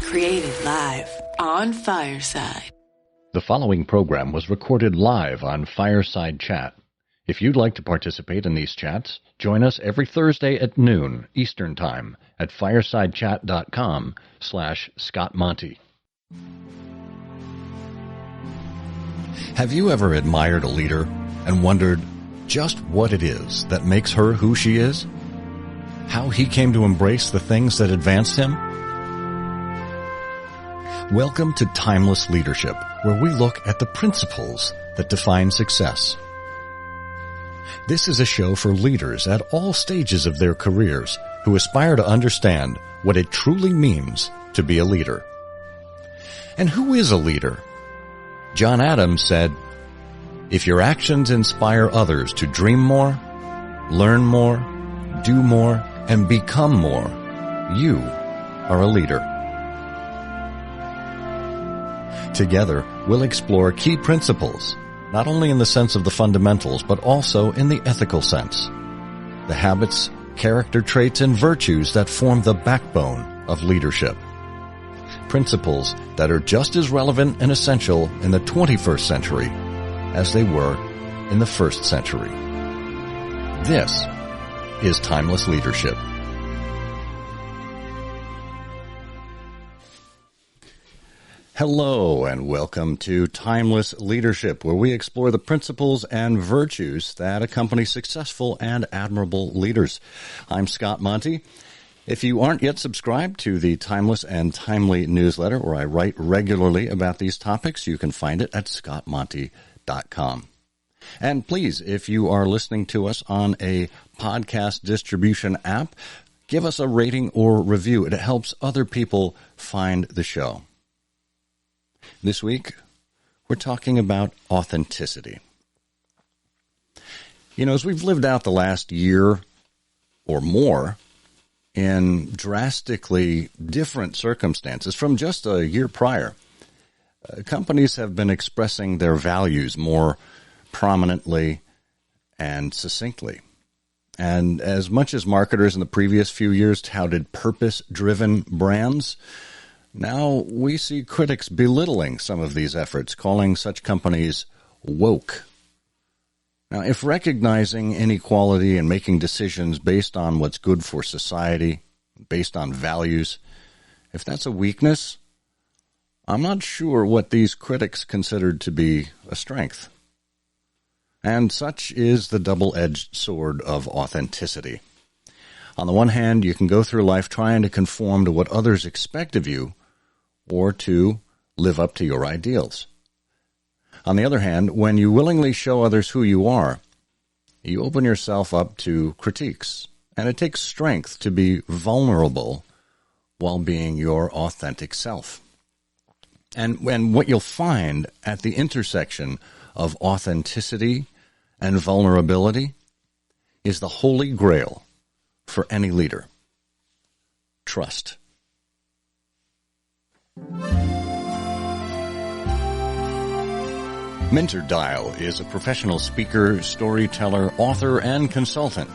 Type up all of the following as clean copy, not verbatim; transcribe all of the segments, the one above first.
Created live on Fireside. The following program was recorded live on Fireside Chat. If you'd like to participate in these chats, join us every Thursday at noon Eastern Time at firesidechat.com/Scott Monty. Have you ever admired a leader and wondered just what it is that makes her who she is? How he came to embrace the things that advanced him? Welcome to Timeless Leadership, where we look at the principles that define success. This is a show for leaders at all stages of their careers who aspire to understand what it truly means to be a leader. And who is a leader? John Adams said, "If your actions inspire others to dream more, learn more, do more, and become more, you are a leader." Together, we'll explore key principles, not only in the sense of the fundamentals, but also in the ethical sense. The habits, character traits, and virtues that form the backbone of leadership. Principles that are just as relevant and essential in the 21st century as they were in the first century. This is Timeless Leadership. Hello and welcome to Timeless Leadership, where we explore the principles and virtues that accompany successful and admirable leaders. I'm Scott Monty. If you aren't yet subscribed to the Timeless and Timely newsletter, where I write regularly about these topics, you can find it at scottmonty.com. And please, if you are listening to us on a podcast distribution app, give us a rating or review. It helps other people find the show. This week, we're talking about authenticity. You know, as we've lived out the last year or more in drastically different circumstances from just a year prior, companies have been expressing their values more prominently and succinctly. And as much as marketers in the previous few years touted purpose-driven brands, now we see critics belittling some of these efforts, calling such companies woke. Now, if recognizing inequality and making decisions based on what's good for society, based on values, if that's a weakness, I'm not sure what these critics considered to be a strength. And such is the double-edged sword of authenticity. On the one hand, you can go through life trying to conform to what others expect of you, or to live up to your ideals. On the other hand, when you willingly show others who you are, you open yourself up to critiques, and it takes strength to be vulnerable while being your authentic self. And what you'll find at the intersection of authenticity and vulnerability is the holy grail for any leader: trust. Minter Dial is a professional speaker, storyteller, author, and consultant,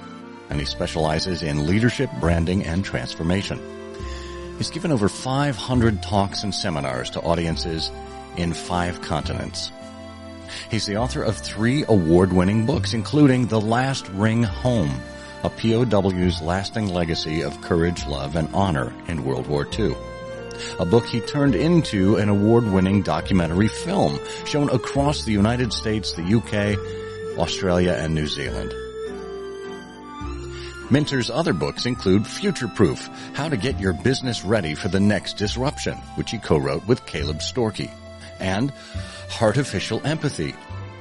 and he specializes in leadership, branding, and transformation. He's given over 500 talks and seminars to audiences in 5 continents. He's the author of 3 award-winning books, including The Last Ring Home, a POW's lasting legacy of courage, love, and honor in World War II. A book he turned into an award-winning documentary film shown across the United States, the UK, Australia, and New Zealand. Minter's other books include Future Proof, How to Get Your Business Ready for the Next Disruption, which he co-wrote with Caleb Storkey, and Heartificial Empathy,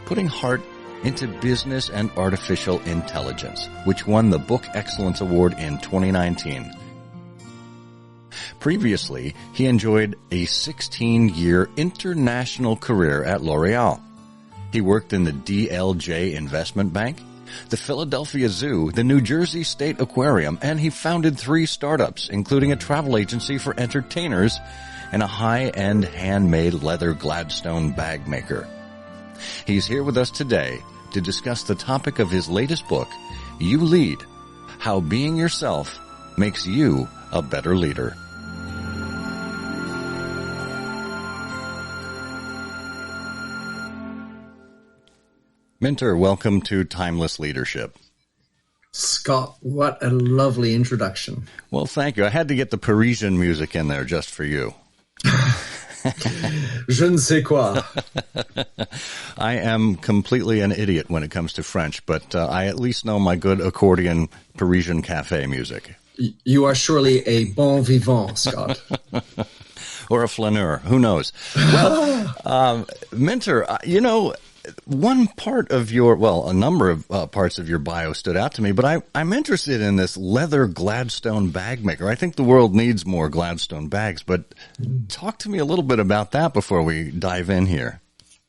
Putting Heart into Business and Artificial Intelligence, which won the Book Excellence Award in 2019. Previously, he enjoyed a 16-year international career at L'Oreal. He worked in the DLJ Investment Bank, the Philadelphia Zoo, the New Jersey State Aquarium, and he founded 3 startups, including a travel agency for entertainers and a high-end handmade leather Gladstone bag maker. He's here with us today to discuss the topic of his latest book, You Lead: How Being Yourself Makes You a Better Leader. Minter, welcome to Timeless Leadership. Scott, what a lovely introduction. Well, thank you. I had to get the Parisian music in there just for you. Je ne sais quoi. I am completely an idiot when it comes to French, but I at least know my good accordion Parisian cafe music. You are surely a bon vivant, Scott. Or a flaneur. Who knows? Well, Minter, one part of a number of parts of your bio stood out to me, but I'm interested in this leather Gladstone bag maker. I think the world needs more Gladstone bags, but talk to me a little bit about that before we dive in here.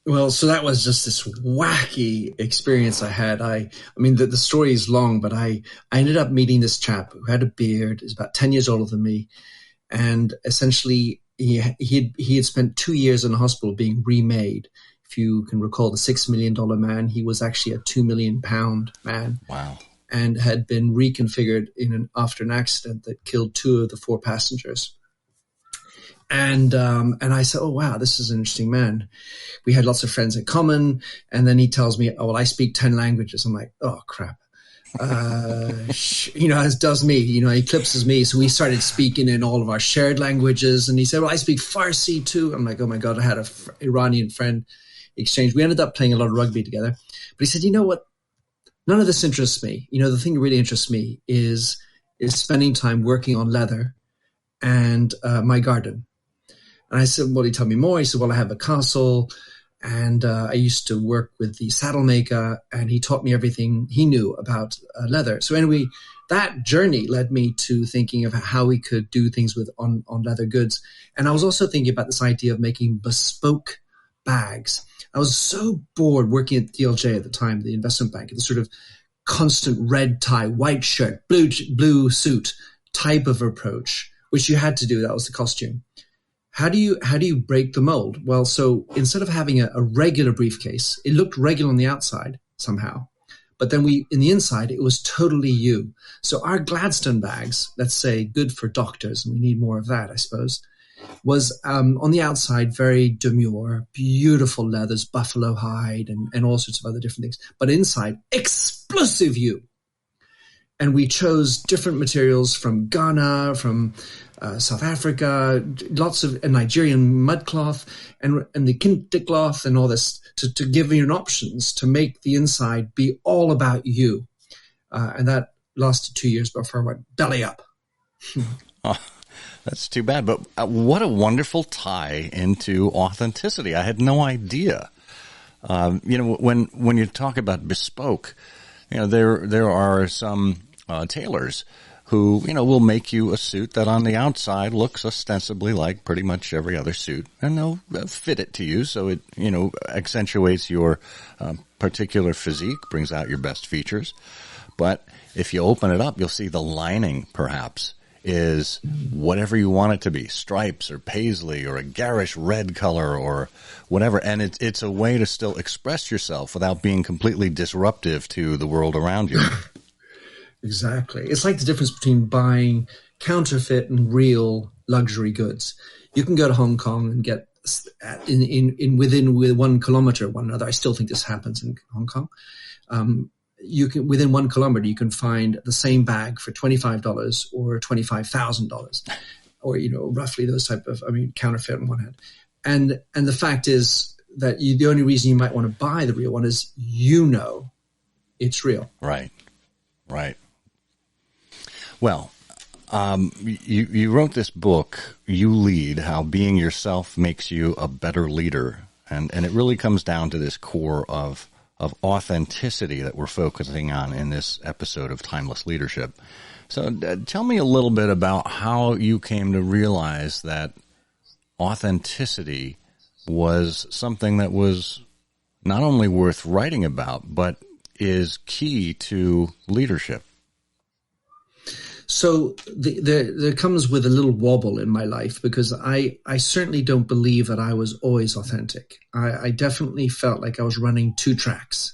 Well, so that was just this wacky experience I had. I mean, the story is long, but I ended up meeting this chap who had a beard, is about 10 years older than me, and essentially he had spent 2 years in the hospital being remade. If you can recall, the $6 million man, he was actually a £2 million man. Wow. And had been reconfigured after an accident that killed 2 of the 4 passengers. And I said, oh, wow, this is an interesting man. We had lots of friends in common. And then he tells me, oh, well, I speak 10 languages. I'm like, oh, crap. As does me, he eclipses me. So we started speaking in all of our shared languages. And he said, well, I speak Farsi too. I'm like, oh my God, I had an Iranian friend exchange. We ended up playing a lot of rugby together. But he said, you know what? None of this interests me. The thing that really interests me is spending time working on leather and my garden. And I said, well, he told me more. He said, well, I have a castle and I used to work with the saddle maker, and he taught me everything he knew about leather. So anyway, that journey led me to thinking of how we could do things on leather goods. And I was also thinking about this idea of making bespoke bags. I was so bored working at DLJ at the time, the investment bank, the sort of constant red tie, white shirt, blue suit type of approach, which you had to do. That was the costume. How do you break the mold? Well, so instead of having a regular briefcase, it looked regular on the outside somehow, but then in the inside, it was totally you. So our Gladstone bags, let's say good for doctors, and we need more of that, I suppose, was on the outside very demure, beautiful leathers, buffalo hide, and all sorts of other different things. But inside, explosive you. And we chose different materials from Ghana, from South Africa, lots of Nigerian mudcloth and the kente cloth and all this to give you options to make the inside be all about you. And that lasted 2 years before I went belly up. Oh, that's too bad. But what a wonderful tie into authenticity. I had no idea. When you talk about bespoke, there are some tailors who, will make you a suit that on the outside looks ostensibly like pretty much every other suit, and they'll fit it to you so it, accentuates your particular physique, brings out your best features. But if you open it up, you'll see the lining perhaps is whatever you want it to be, stripes or paisley or a garish red color or whatever. And it's a way to still express yourself without being completely disruptive to the world around you. Exactly. It's like the difference between buying counterfeit and real luxury goods. You can go to Hong Kong and get within 1 kilometer of one another. I still think this happens in Hong Kong. You can within 1 kilometer you can find the same bag for $25 or $25,000, or roughly those type of counterfeit on one hand. And the fact is that the only reason you might want to buy the real one is it's real. Right. Well, you wrote this book, You Lead, How Being Yourself Makes You a Better Leader. And it really comes down to this core of authenticity that we're focusing on in this episode of Timeless Leadership. So tell me a little bit about how you came to realize that authenticity was something that was not only worth writing about, but is key to leadership. So there comes with a little wobble in my life, because I certainly don't believe that I was always authentic. I definitely felt like I was running 2 tracks.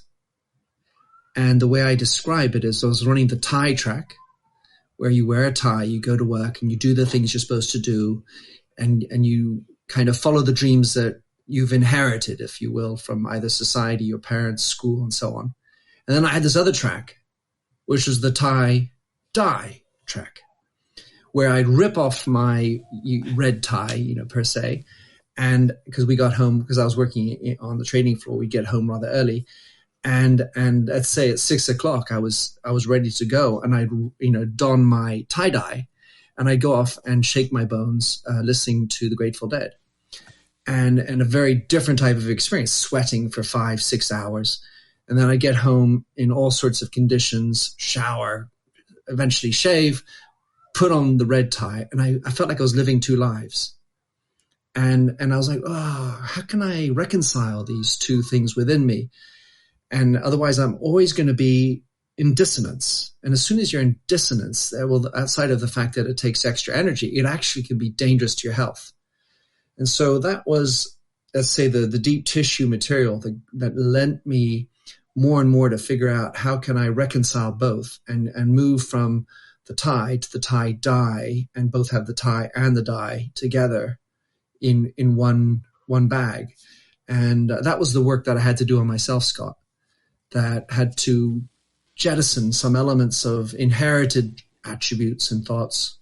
And the way I describe it is I was running the tie track, where you wear a tie, you go to work and you do the things you're supposed to do, and you kind of follow the dreams that you've inherited, if you will, from either society, your parents, school, and so on. And then I had this other track, which was the tie-dye track, where I'd rip off my red tie, per se. And because we got home, because I was working on the trading floor, we get home rather early. And let's say at 6 o'clock, I was ready to go, and I'd don my tie dye, and I'd go off and shake my bones, listening to the Grateful Dead, and a very different type of experience, sweating for 5-6 hours, and then I get home in all sorts of conditions, shower, eventually shave, put on the red tie, and I felt like I was living two lives. And I was like, oh, how can I reconcile these two things within me? And otherwise, I'm always going to be in dissonance. And as soon as you're in dissonance, outside of the fact that it takes extra energy, it actually can be dangerous to your health. And so that was, let's say, the deep tissue material that lent me more and more to figure out how can I reconcile both and move from the tie to the tie dye, and both have the tie and the dye together in one bag. And that was the work that I had to do on myself, Scott, that had to jettison some elements of inherited attributes and thoughts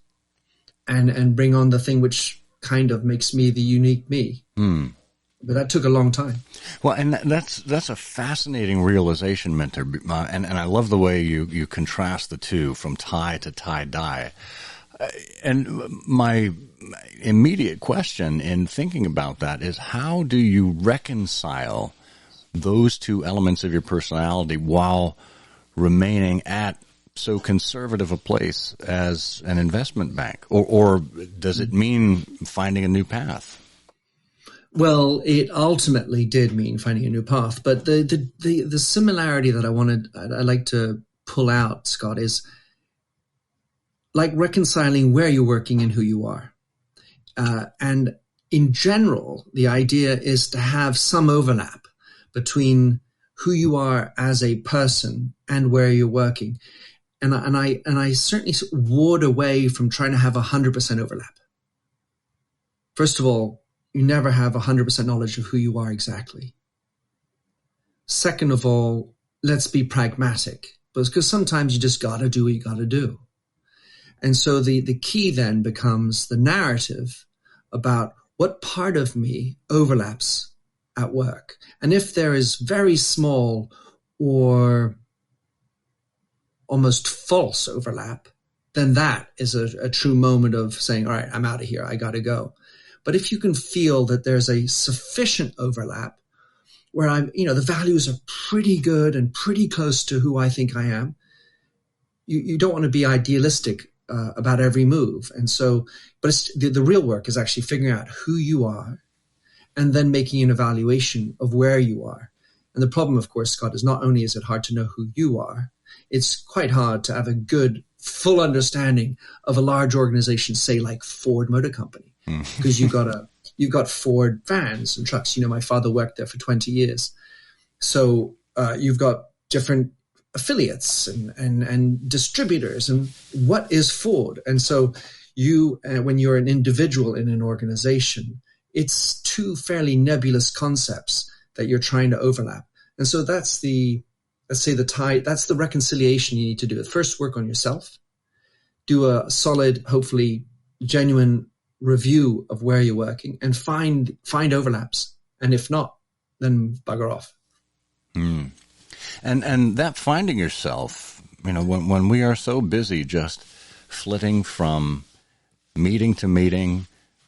and bring on the thing which kind of makes me the unique me. But that took a long time. Well, and that's a fascinating realization, Mentor. And I love the way you contrast the two, from tie to tie-dye. And my immediate question in thinking about that is, how do you reconcile those two elements of your personality while remaining at so conservative a place as an investment bank? Or does it mean finding a new path? Well, it ultimately did mean finding a new path. But the similarity that I'd like to pull out, Scott, is like reconciling where you're working and who you are. And in general, the idea is to have some overlap between who you are as a person and where you're working. And I certainly ward away from trying to have 100% overlap. First of all, you never have 100% knowledge of who you are exactly. Second of all, let's be pragmatic, because sometimes you just got to do what you got to do. And so the key then becomes the narrative about what part of me overlaps at work. And if there is very small or almost false overlap, then that is a true moment of saying, all right, I'm out of here, I got to go. But if you can feel that there's a sufficient overlap where the values are pretty good and pretty close to who I think I am, you don't want to be idealistic about every move. And so, but the real work is actually figuring out who you are and then making an evaluation of where you are. And the problem, of course, Scott, is not only is it hard to know who you are, it's quite hard to have a good, full understanding of a large organization, say like Ford Motor Company, because you've got Ford vans and trucks. My father worked there for 20 years. So you've got different affiliates and distributors, and what is Ford? And so when you're an individual in an organization, it's two fairly nebulous concepts that you're trying to overlap. And so that's that's the reconciliation you need to do. First, work on yourself, do a solid, hopefully genuine review of where you're working, and find overlaps. And if not, then bugger off. And that finding yourself, when we are so busy just flitting from meeting to meeting,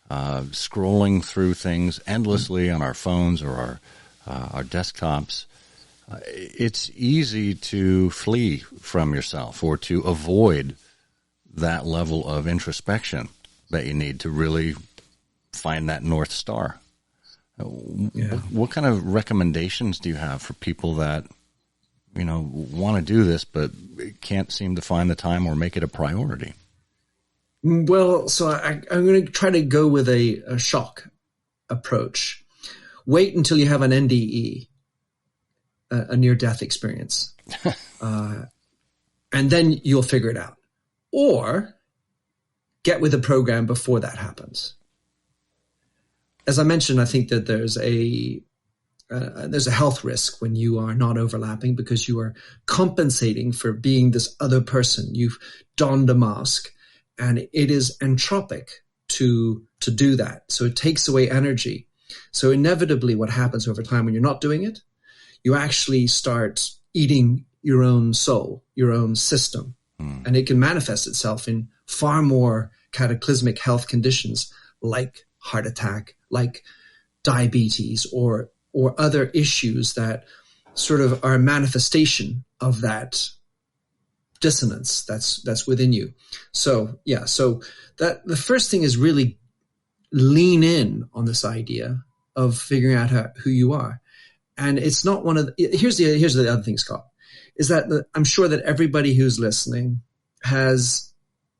scrolling through things endlessly on our phones or our desktops, it's easy to flee from yourself or to avoid that level of introspection that you need to really find that North Star. What kind of recommendations do you have for people that want to do this but can't seem to find the time or make it a priority? Well, so I'm going to try to go with a shock approach. Wait until you have an NDE, a near-death experience, and then you'll figure it out. Or get with a program before that happens. as I mentioned, I think that there's a health risk when you are not overlapping, because you are compensating for being this other person. You've donned a mask, and it is entropic to do that. So it takes away energy. So inevitably what happens over time when you're not doing it, you actually start eating your own soul, your own system. And it can manifest itself in far more cataclysmic health conditions like heart attack, like diabetes, or other issues that sort of are a manifestation of that dissonance that's within you. So that the first thing is really lean in on this idea of figuring out who you are. And it's not one of the, here's the other thing, Scott, is that I'm sure that everybody who's listening has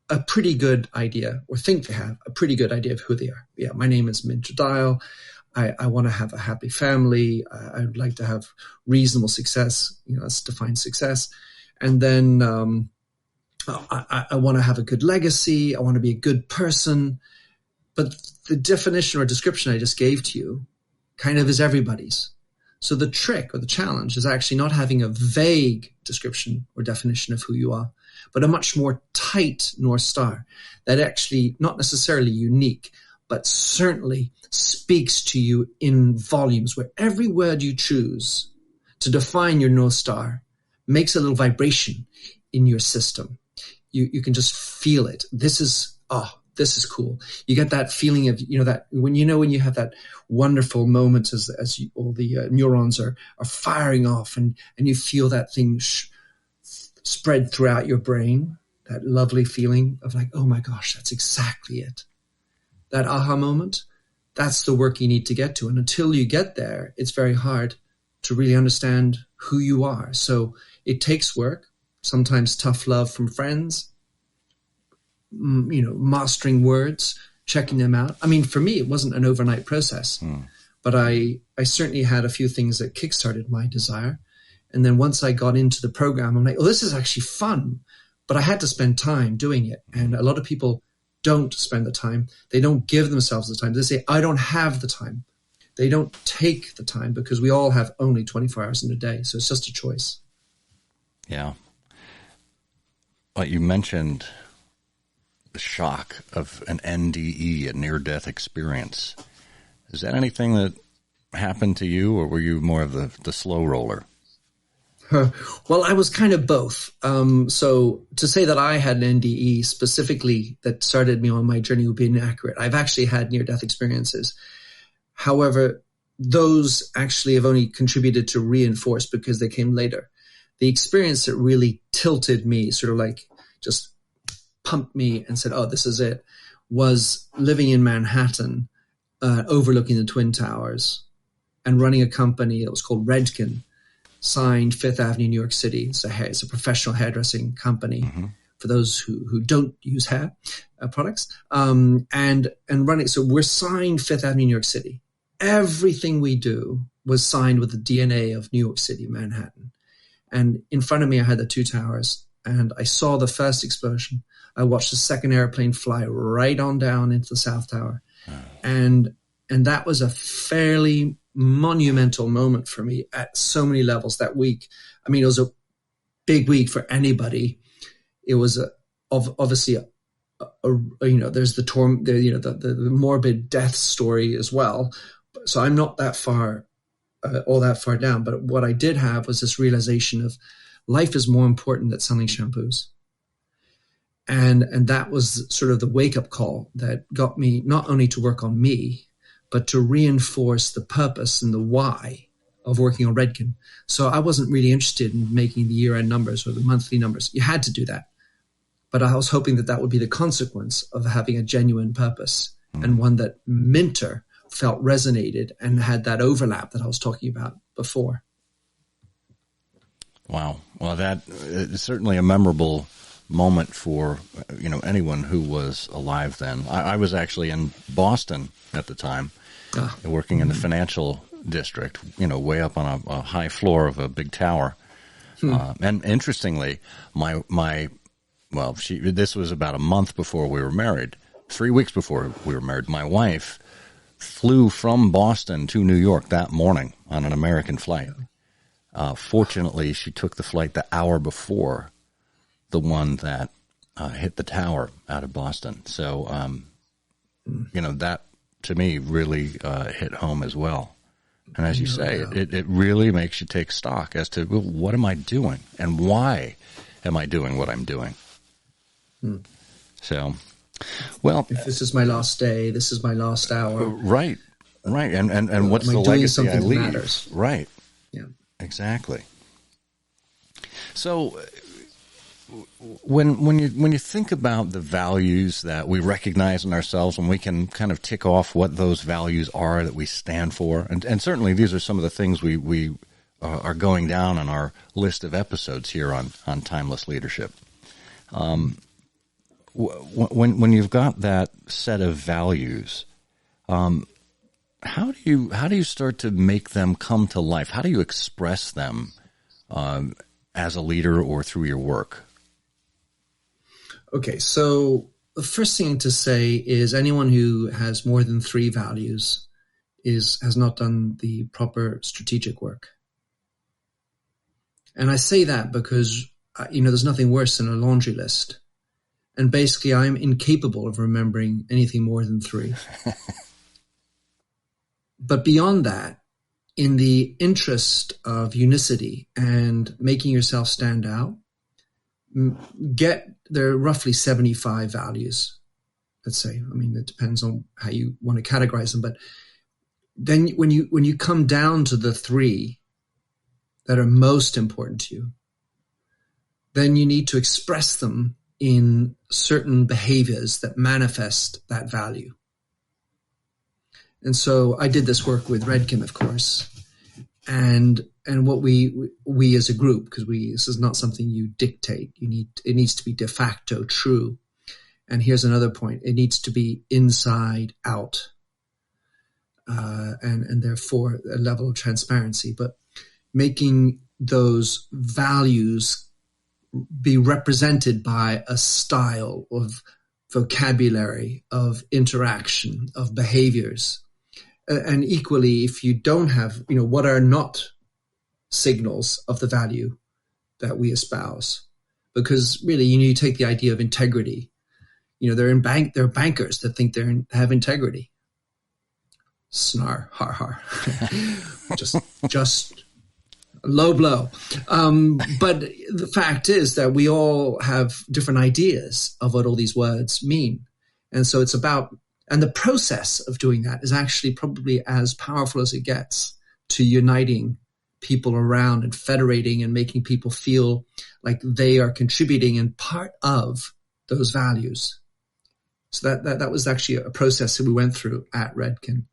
a pretty good idea, or think they have a pretty good idea of who they are. Yeah, my name is Minter Dial. I want to have a happy family. I would like to have reasonable success. Let's define success. And then I want to have a good legacy. I want to be a good person. But the definition or description I just gave to you kind of is everybody's. So the trick or the challenge is actually not having a vague description or definition of who you are, but a much more tight North Star that actually not necessarily unique, but certainly speaks to you in volumes, where every word you choose to define your North Star makes a little vibration in your system. You can just feel it. This is cool. You get that feeling of, that when you have that wonderful moment as all the neurons are firing off, and you feel that thing spread throughout your brain, that lovely feeling of like, oh my gosh, that's exactly it. That aha moment, that's the work you need to get to. And until you get there, it's very hard to really understand who you are. So it takes work, sometimes tough love from friends, mastering words, checking them out. I mean, for me, it wasn't an overnight process, but I certainly had a few things that kickstarted my desire. And then once I got into the program, I'm like, oh, this is actually fun, but I had to spend time doing it. And a lot of people don't spend the time. They don't give themselves the time. They say, I don't have the time. They don't take the time, because we all have only 24 hours in a day. So it's just a choice. Yeah. But you mentioned the shock of an NDE, a near-death experience. Is that anything that happened to you, or were you more of the slow roller? Well, I was kind of both. So to say that I had an NDE specifically that started me on my journey would be inaccurate. I've actually had near-death experiences. However, those actually have only contributed to reinforce because they came later. The experience that really tilted me, sort of like just pumped me and said, oh, this is it, was living in Manhattan, overlooking the Twin Towers, and running a company that was called Redken, signed Fifth Avenue, New York City. It's a professional hairdressing company for those who don't use hair products, and running. So we're signed Fifth Avenue, New York City. Everything we do was signed with the DNA of New York City, Manhattan. And in front of me, I had the two towers, and I saw the first explosion. I watched the second airplane fly right on down into the South Tower. And that was a fairly monumental moment for me at so many levels that week. I mean, it was a big week for anybody. It was obviously there's the morbid death story as well. So I'm not that far, all that far down. But what I did have was this realization of life is more important than selling shampoos. And that was sort of the wake-up call that got me not only to work on me, but to reinforce the purpose and the why of working on Redken. So I wasn't really interested in making the year-end numbers or the monthly numbers. You had to do that. But I was hoping that would be the consequence of having a genuine purpose, and one that Minter felt resonated and had that overlap that I was talking about before. Wow. Well, that is certainly a memorable moment for anyone who was alive then. I was actually in Boston at the time, working in the financial district, way up on a high floor of a big tower. And interestingly, this was about a month before we were married, 3 weeks before we were married. My wife flew from Boston to New York that morning on an American flight. Fortunately, she took the flight the hour before the one that hit the tower out of Boston. So, that to me really hit home as well. And as you say, it really makes you take stock as to, well, what am I doing and why am I doing what I'm doing? So, well, if this is my last day, this is my last hour. Right. And what's the legacy I leave? Matters? Right. Yeah. Exactly. So, when you think about the values that we recognize in ourselves, and we can kind of tick off what those values are that we stand for, and certainly these are some of the things we are going down on our list of episodes here on Timeless Leadership. When you've got that set of values, how do you start to make them come to life? How do you express them as a leader or through your work? Okay, so the first thing to say is anyone who has more than 3 values has not done the proper strategic work. And I say that because, there's nothing worse than a laundry list. And basically, I'm incapable of remembering anything more than 3. But beyond that, in the interest of unicity and making yourself stand out, there are roughly 75 values, let's say. I mean, it depends on how you want to categorize them. But then when you come down to the 3 that are most important to you, then you need to express them in certain behaviors that manifest that value. And so I did this work with Redken, of course, and what we as a group, because this is not something you dictate. It needs to be de facto true. And here's another point: it needs to be inside out, and therefore a level of transparency. But making those values be represented by a style of vocabulary, of interaction, of behaviors. And equally, if you don't have, what are not signals of the value that we espouse? Because really, you take the idea of integrity. There are bankers that think they have integrity. Snar, har, har. just low blow. But the fact is that we all have different ideas of what all these words mean. And so it's about, and the process of doing that is actually probably as powerful as it gets to uniting people around and federating and making people feel like they are contributing and part of those values. So that was actually a process that we went through at Redken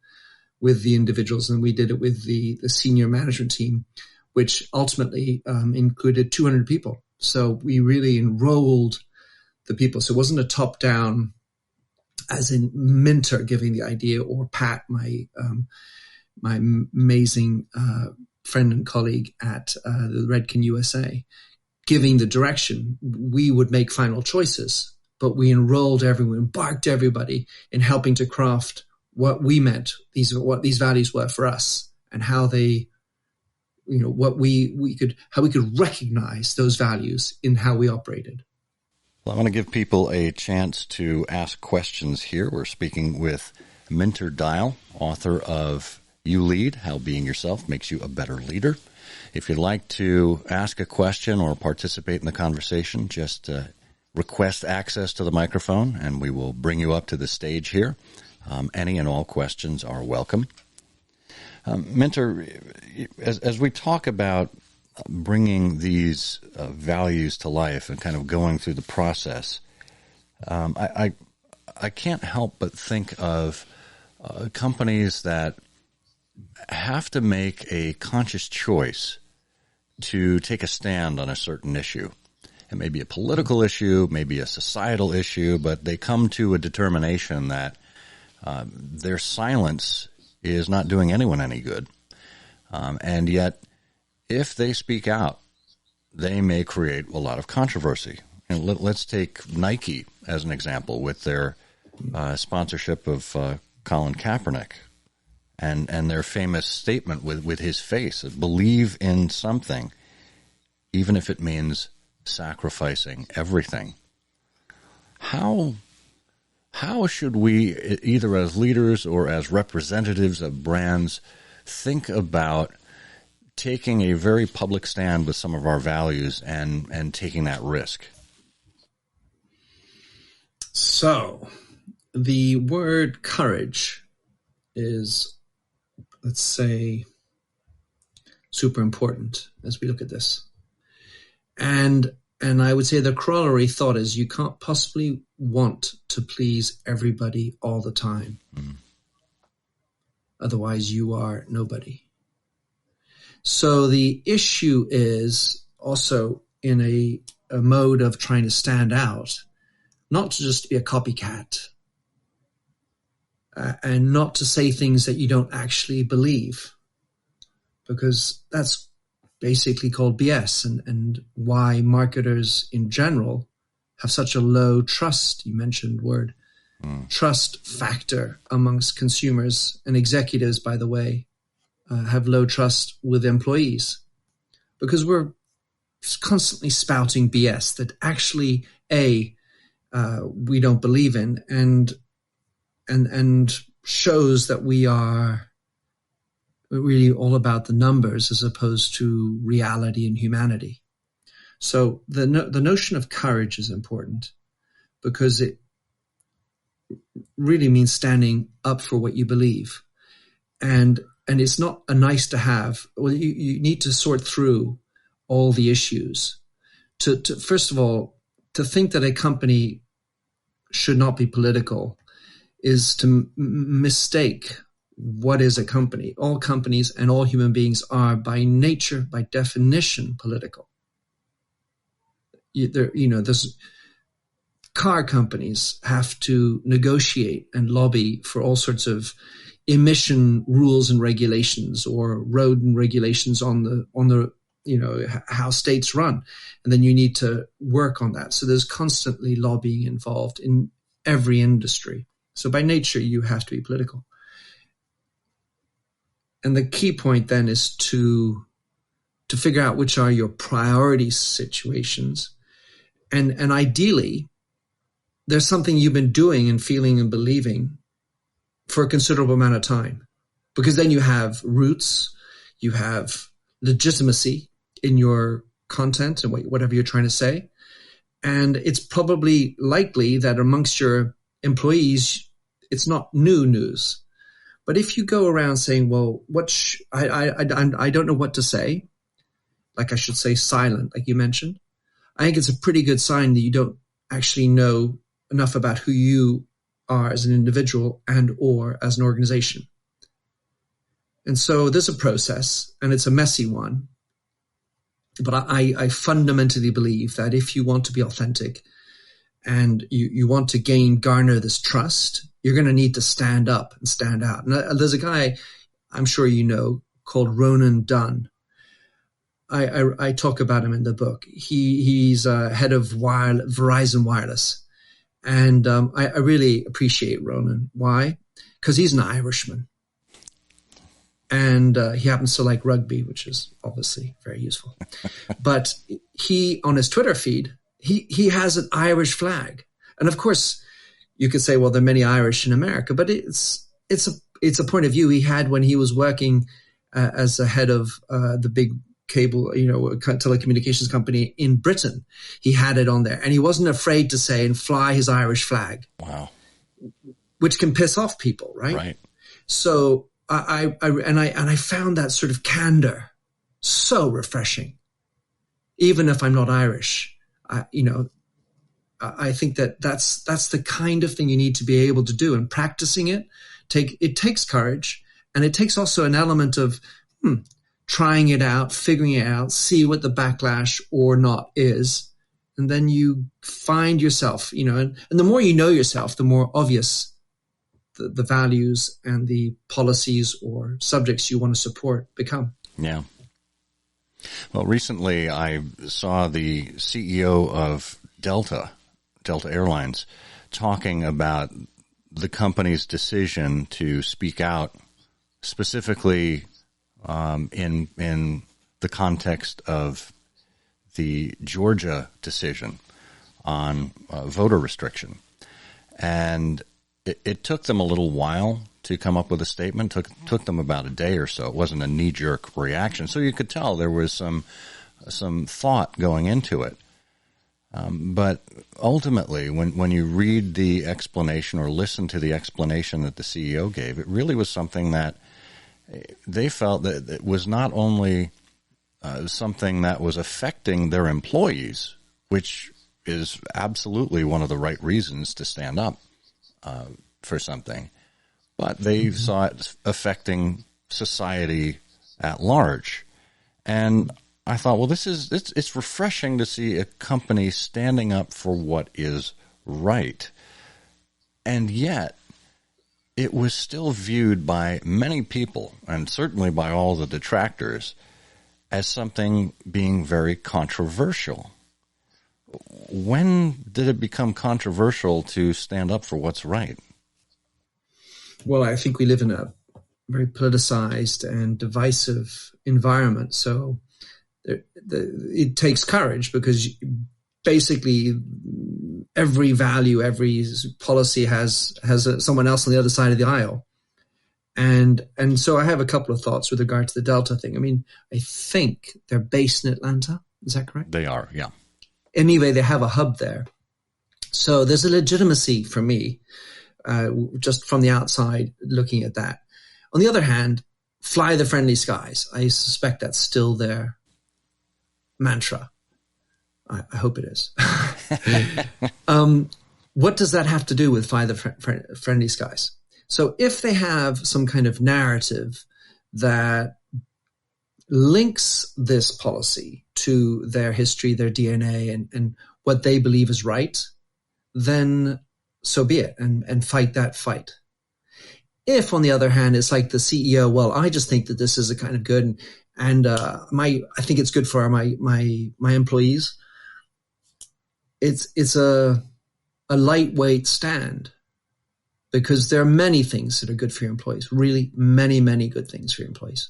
with the individuals, and we did it with the senior management team, which ultimately included 200 people. So we really enrolled the people. So it wasn't a top-down, as in Minter giving the idea, or Pat, my amazing friend and colleague at the Redken USA, giving the direction. We would make final choices, but we enrolled everyone, embarked everybody in helping to craft what we meant, what these values were for us, and how they, what how we could recognize those values in how we operated. Well, I want to give people a chance to ask questions here. We're speaking with Minter Dial, author of You Lead, How Being Yourself Makes You a Better Leader. If you'd like to ask a question or participate in the conversation, just request access to the microphone, and we will bring you up to the stage here. Any and all questions are welcome. Minter, as we talk about bringing these values to life and kind of going through the process, I can't help but think of companies that have to make a conscious choice to take a stand on a certain issue. It may be a political issue, maybe a societal issue, but they come to a determination that their silence is not doing anyone any good. And yet, if they speak out, they may create a lot of controversy. And let's take Nike as an example with their sponsorship of Colin Kaepernick. and their famous statement with his face, believe in something, even if it means sacrificing everything. How should we, either as leaders or as representatives of brands, think about taking a very public stand with some of our values and taking that risk? So, the word courage is, let's say, super important as we look at this. And I would say the corollary thought is you can't possibly want to please everybody all the time. Mm. Otherwise, you are nobody. So the issue is also in a mode of trying to stand out, not to just be a copycat, and not to say things that you don't actually believe, because that's basically called BS, and why marketers in general have such a low trust, you mentioned word, trust factor amongst consumers, and executives, by the way, have low trust with employees, because we're constantly spouting BS that actually, we don't believe in, and shows that we are really all about the numbers as opposed to reality and humanity. So the notion of courage is important, because it really means standing up for what you believe. And it's not a nice to have. Well, you need to sort through all the issues. To first of all, to think that a company should not be political is to mistake what is a company. All companies and all human beings are by nature, by definition, political. There's car companies have to negotiate and lobby for all sorts of emission rules and regulations, or road and regulations on the how states run, and then you need to work on that. So there's constantly lobbying involved in every industry. So by nature, you have to be political. And the key point then is to figure out which are your priority situations, and ideally, there's something you've been doing and feeling and believing for a considerable amount of time, because then you have roots, you have legitimacy in your content and whatever you're trying to say. And it's probably likely that amongst your employees, it's not new news. But if you go around saying, well, I don't know what to say, like I should say silent, like you mentioned, I think it's a pretty good sign that you don't actually know enough about who you are as an individual and or as an organization. And so there's a process, and it's a messy one. But I fundamentally believe that if you want to be authentic and you want to garner this trust, you're going to need to stand up and stand out. And there's a guy I'm sure you know called Ronan Dunn. I talk about him in the book. He's head of Verizon Wireless. And I really appreciate Ronan. Why? Because he's an Irishman. And he happens to like rugby, which is obviously very useful. But he, on his Twitter feed, he has an Irish flag. And of course, you could say, well, there are many Irish in America, but it's a point of view he had when he was working as a head of the big cable, telecommunications company in Britain. He had it on there, and he wasn't afraid to say and fly his Irish flag. Wow. Which can piss off people, right? Right. So I found that sort of candor so refreshing. Even if I'm not Irish, I think that's the kind of thing you need to be able to do, and practicing it takes courage, and it takes also an element of trying it out, figuring it out, see what the backlash or not is, and then you find yourself, and the more you know yourself, the more obvious the values and the policies or subjects you want to support become. Yeah. Well, recently I saw the CEO of Delta Airlines, talking about the company's decision to speak out specifically in the context of the Georgia decision on voter restriction. And it took them a little while to come up with a statement. Took them about a day or so. It wasn't a knee-jerk reaction. So you could tell there was some thought going into it. But ultimately, when you read the explanation or listen to the explanation that the CEO gave, it really was something that they felt that it was not only something that was affecting their employees, which is absolutely one of the right reasons to stand up for something, but they saw it affecting society at large. And I thought, well, it's refreshing to see a company standing up for what is right. And yet, it was still viewed by many people, and certainly by all the detractors, as something being very controversial. When did it become controversial to stand up for what's right? Well, I think we live in a very politicized and divisive environment. So it takes courage, because basically every value, every policy has someone else on the other side of the aisle. And so I have a couple of thoughts with regard to the Delta thing. I mean, I think they're based in Atlanta. Is that correct? They are, yeah. Anyway, they have a hub there. So there's a legitimacy for me, just from the outside looking at that. On the other hand, fly the friendly skies. I suspect that's still their mantra. I hope it is. What does that have to do with fly the friendly skies? So if they have some kind of narrative that links this policy to their history, their DNA, and what they believe is right, then so be it, and fight that fight. If, on the other hand, it's like the CEO, well, I just think that this is a kind of good, and I think it's good for my employees. It's a lightweight stand, because there are many things that are good for your employees, really many, many good things for your employees.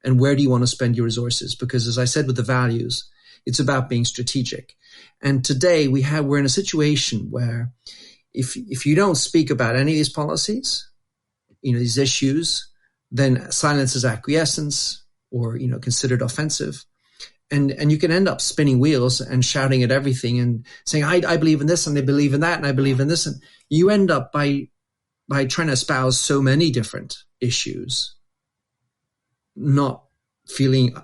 And where do you want to spend your resources? Because as I said with the values, it's about being strategic. And today we're in a situation where if you don't speak about any of these policies, these issues, then silence is acquiescence, or, considered offensive. And you can end up spinning wheels and shouting at everything and saying, I believe in this, and I believe in that, and I believe in this. And you end up by trying to espouse so many different issues, not feeling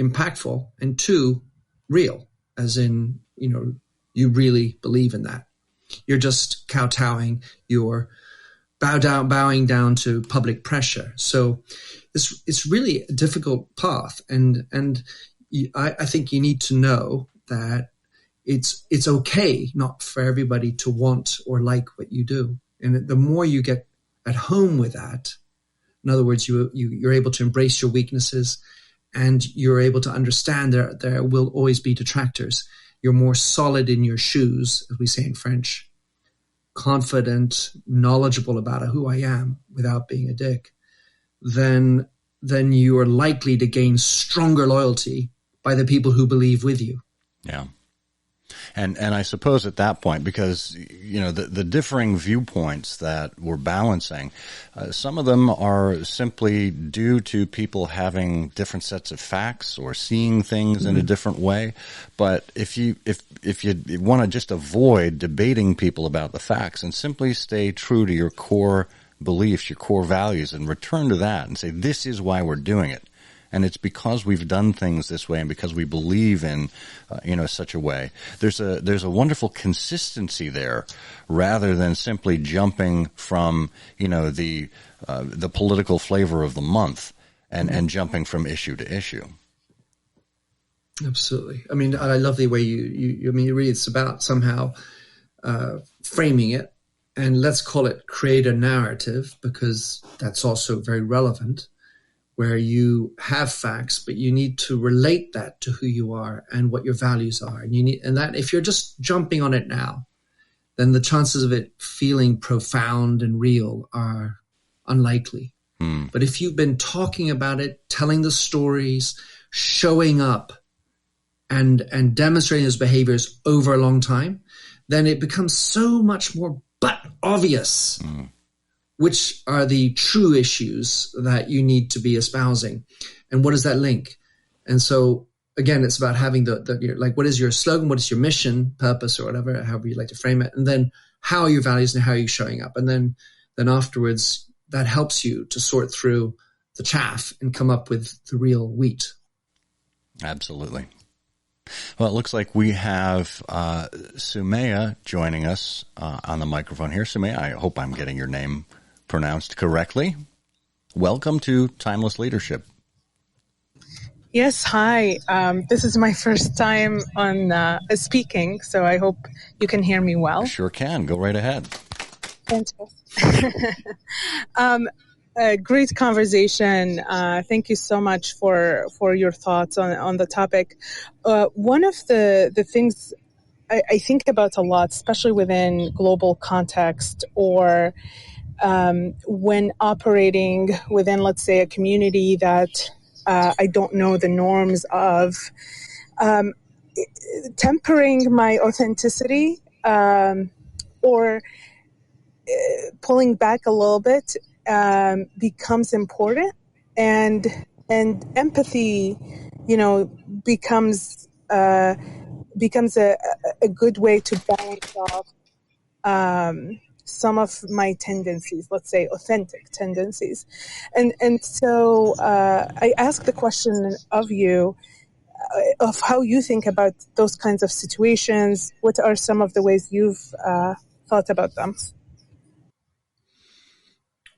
impactful, and two, real, as in, you really believe in that. You're just kowtowing, you're bowing down to public pressure. So it's really a difficult path, and I think you need to know that it's okay not for everybody to want or like what you do. And the more you get at home with that, in other words, you're able to embrace your weaknesses, and you're able to understand there will always be detractors. You're more solid in your shoes, as we say in French, confident, knowledgeable about who I am without being a dick, then you are likely to gain stronger loyalty by the people who believe with you. Yeah. And I suppose at that point, because, the differing viewpoints that we're balancing, some of them are simply due to people having different sets of facts or seeing things in a different way. But if you want to just avoid debating people about the facts and simply stay true to your core beliefs, your core values, and return to that and say, this is why we're doing it. And it's because we've done things this way, and because we believe in, such a way. There's a wonderful consistency there, rather than simply jumping from, the political flavor of the month and jumping from issue to issue. Absolutely. I mean, I love the way you really, it's about somehow framing it, and let's call it create a narrative, because that's also very relevant, where you have facts, but you need to relate that to who you are and what your values are. And that if you're just jumping on it now, then the chances of it feeling profound and real are unlikely. But if you've been talking about it, telling the stories, showing up, and demonstrating those behaviors over a long time, then it becomes so much more but obvious which are the true issues that you need to be espousing. And what does that link? And so, again, it's about having like, what is your slogan? What is your mission, purpose, or whatever, however you like to frame it? And then how are your values and how are you showing up? And then afterwards, that helps you to sort through the chaff and come up with the real wheat. Absolutely. Well, it looks like we have Sumaya joining us on the microphone here. Sumaya, I hope I'm getting your name pronounced correctly. Welcome to Timeless Leadership. Yes, hi. This is my first time on speaking, so I hope you can hear me well. I sure can. Go right ahead. Fantastic. A great conversation. Thank you so much for your thoughts on the topic. One of the things I think about a lot, especially within global context or when operating within, let's say, a community that I don't know the norms of, tempering my authenticity or pulling back a little bit becomes important, and empathy, becomes a good way to balance off some of my tendencies, let's say authentic tendencies. And so I ask the question of you, of how you think about those kinds of situations. What are some of the ways you've thought about them?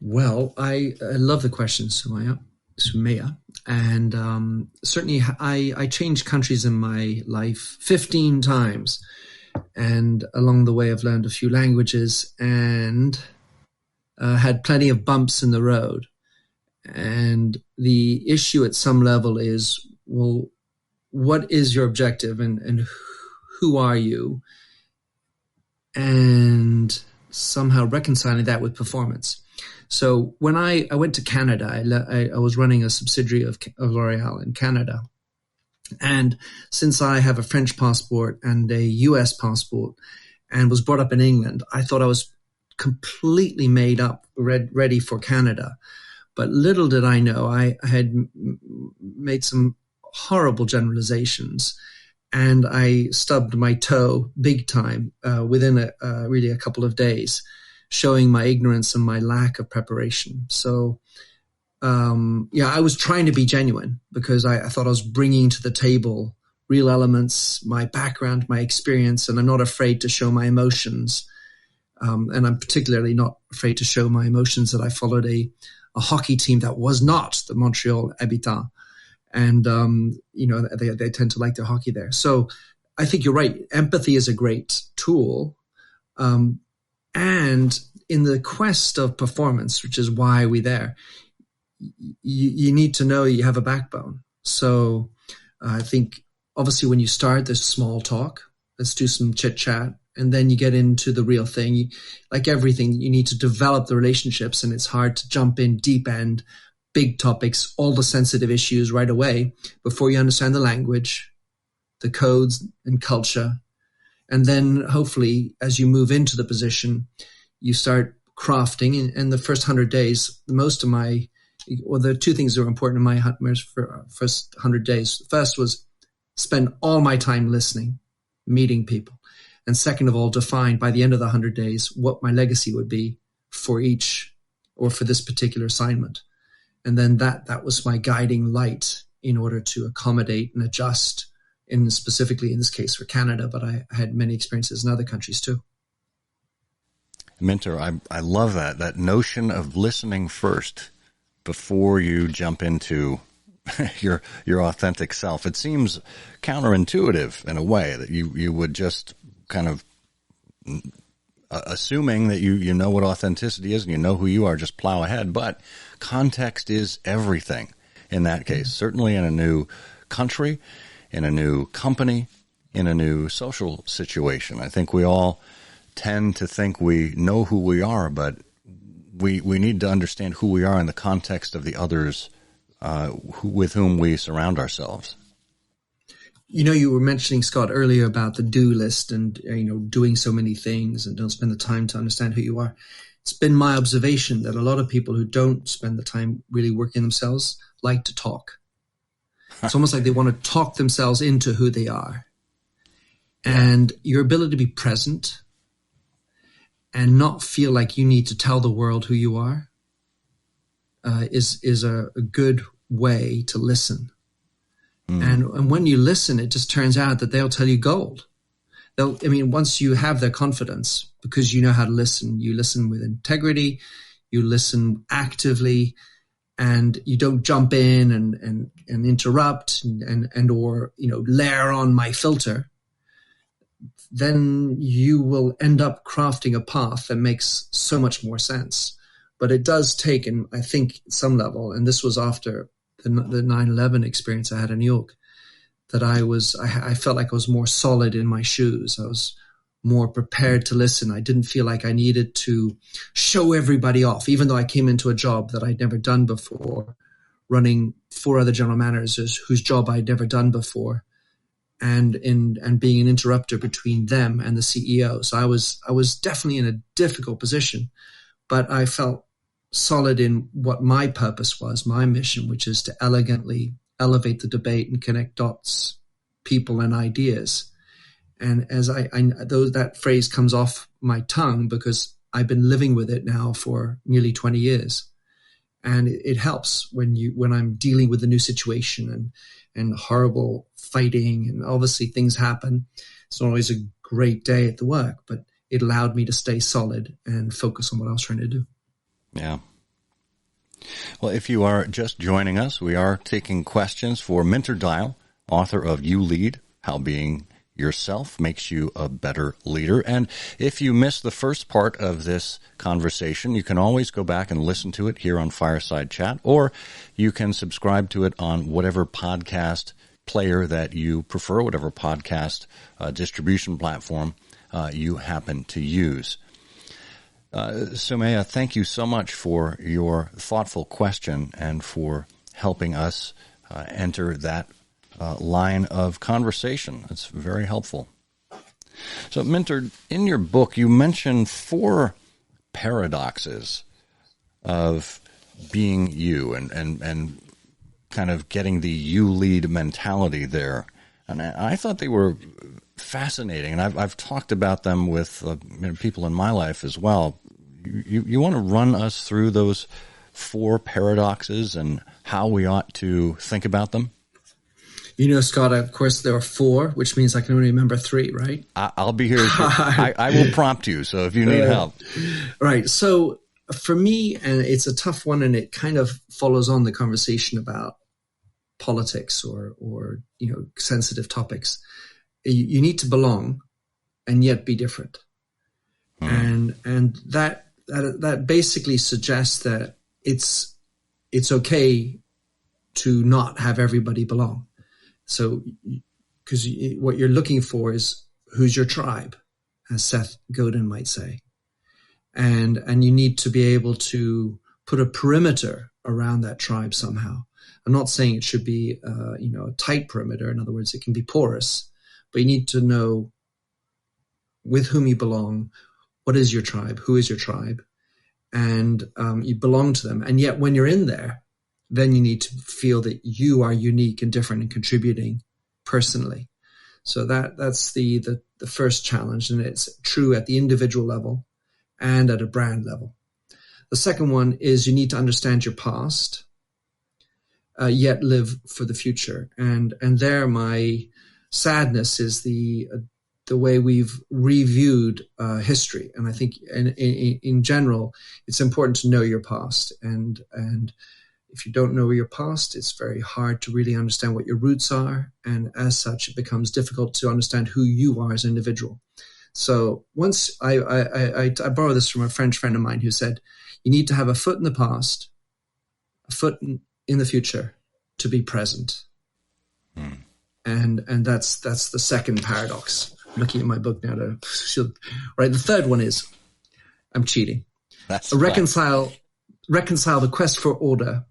Well, I love the question, Sumaya. And certainly I changed countries in my life 15 times. And along the way, I've learned a few languages and had plenty of bumps in the road. And the issue at some level is, well, what is your objective and who are you? And somehow reconciling that with performance. So when I went to Canada, I was running a subsidiary of L'Oréal in Canada. And since I have a French passport and a US passport and was brought up in England, I thought I was completely made up, ready for Canada. But little did I know, I had made some horrible generalizations, and I stubbed my toe big time within really a couple of days, showing my ignorance and my lack of preparation. So, I was trying to be genuine because I thought I was bringing to the table real elements, my background, my experience, and I'm not afraid to show my emotions. And I'm particularly not afraid to show my emotions that I followed a hockey team that was not the Montreal Habitat. And, they tend to like their hockey there. So I think you're right. Empathy is a great tool. And in the quest of performance, which is why we're there, you need to know you have a backbone. So I think obviously when you start, there's small talk. Let's do some chit chat. And then you get into the real thing. Like everything, you need to develop the relationships, and it's hard to jump in deep end, big topics, all the sensitive issues right away before you understand the language, the codes and culture. And then hopefully as you move into the position, you start crafting. And the first 100 days, the two things that were important in my first 100 days. First was spend all my time listening, meeting people. And second of all, define by the end of the 100 days what my legacy would be for each or for this particular assignment. And then that was my guiding light in order to accommodate and adjust, specifically in this case for Canada, but I had many experiences in other countries too. Minter, I love that notion of listening first before you jump into your authentic self. It seems counterintuitive in a way that you would just kind of assuming that you know what authenticity is and you know who you are, just plow ahead. But context is everything in that case, certainly in a new country, in a new company, in a new social situation. I think we all tend to think we know who we are, but we need to understand who we are in the context of the others with whom we surround ourselves. You were mentioning, Scott, earlier about the do list and, doing so many things and don't spend the time to understand who you are. It's been my observation that a lot of people who don't spend the time really working themselves like to talk. It's almost like they want to talk themselves into who they are. And your ability to be present and not feel like you need to tell the world who you are is a good way to listen. And when you listen, it just turns out that they'll tell you gold. Once you have their confidence, because you know how to listen, you listen with integrity, you listen actively, and you don't jump in and interrupt and or layer on my filter. Then you will end up crafting a path that makes so much more sense. But it does take, and I think at some level, and this was after the 9/11 experience I had in New York, that I felt like I was more solid in my shoes. I was more prepared to listen. I didn't feel like I needed to show everybody off, even though I came into a job that I'd never done before, running 4 other general managers whose job I'd never done before, and being an interrupter between them and the CEO. So I was definitely in a difficult position, but I felt solid in what my purpose was, my mission, which is to elegantly elevate the debate and connect dots, people and ideas. And as that phrase comes off my tongue because I've been living with it now for nearly 20 years. And it helps when I'm dealing with a new situation and horrible fighting, and obviously things happen. It's not always a great day at the work, but it allowed me to stay solid and focus on what I was trying to do. Yeah. Well, if you are just joining us, we are taking questions for Minter Dial, author of You Lead, How Being Yourself Makes You a Better Leader. And if you missed the first part of this conversation, you can always go back and listen to it here on Fireside Chat, or you can subscribe to it on whatever podcast player that you prefer, whatever podcast distribution platform you happen to use. Sumaya, thank you so much for your thoughtful question and for helping us enter that line of conversation. It's very helpful. So, Minter, in your book, you mentioned 4 paradoxes of being you and kind of getting the you lead mentality there. And I thought they were fascinating, and I've talked about them with people in my life as well. You want to run us through those 4 paradoxes and how we ought to think about them? Scott, of course, there are 4, which means I can only remember 3, right? I'll be here. I will prompt you, so if you need help. Right. So for me, and it's a tough one, and it kind of follows on the conversation about politics or sensitive topics. You need to belong and yet be different. And that basically suggests that it's okay to not have everybody belong. So, because what you're looking for is who's your tribe, as Seth Godin might say, and you need to be able to put a perimeter around that tribe somehow. I'm not saying it should be a tight perimeter. In other words, it can be porous, but you need to know with whom you belong. What is your tribe? Who is your tribe? And you belong to them. And yet when you're in there, then you need to feel that you are unique and different and contributing personally. So that's the first challenge. And it's true at the individual level and at a brand level. The second one is you need to understand your past, yet live for the future. And there my sadness is the way we've reviewed history. And I think in general, it's important to know your past. And if you don't know your past, it's very hard to really understand what your roots are. And as such, it becomes difficult to understand who you are as an individual. So once I borrow this from a French friend of mine who said, you need to have a foot in the past, a foot in the future to be present. And that's the second paradox. I'm looking at my book now right. The third one is I'm cheating. That's reconcile the quest for order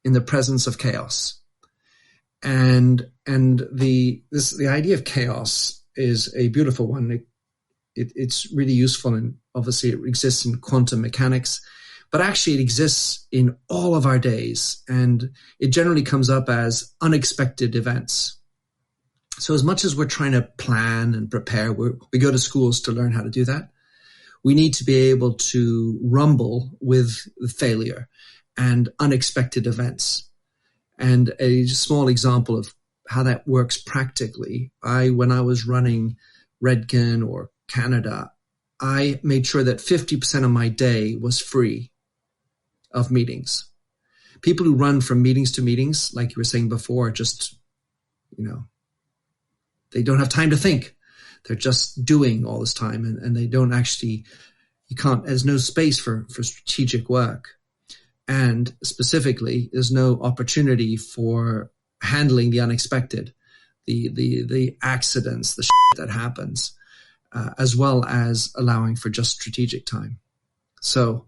in the presence of chaos. And the idea of chaos is a beautiful one. It's really useful, and obviously it exists in quantum mechanics, but actually it exists in all of our days, and it generally comes up as unexpected events. So as much as we're trying to plan and prepare, we go to schools to learn how to do that. We need to be able to rumble with failure and unexpected events. And a small example of how that works practically, when I was running Redken or Canada, I made sure that 50% of my day was free of meetings. People who run from meetings to meetings, like you were saying before, just, they don't have time to think. They're just doing all this time, and they don't actually, there's no space for strategic work. And specifically, there's no opportunity for handling the unexpected, the accidents, the shit that happens, as well as allowing for just strategic time. So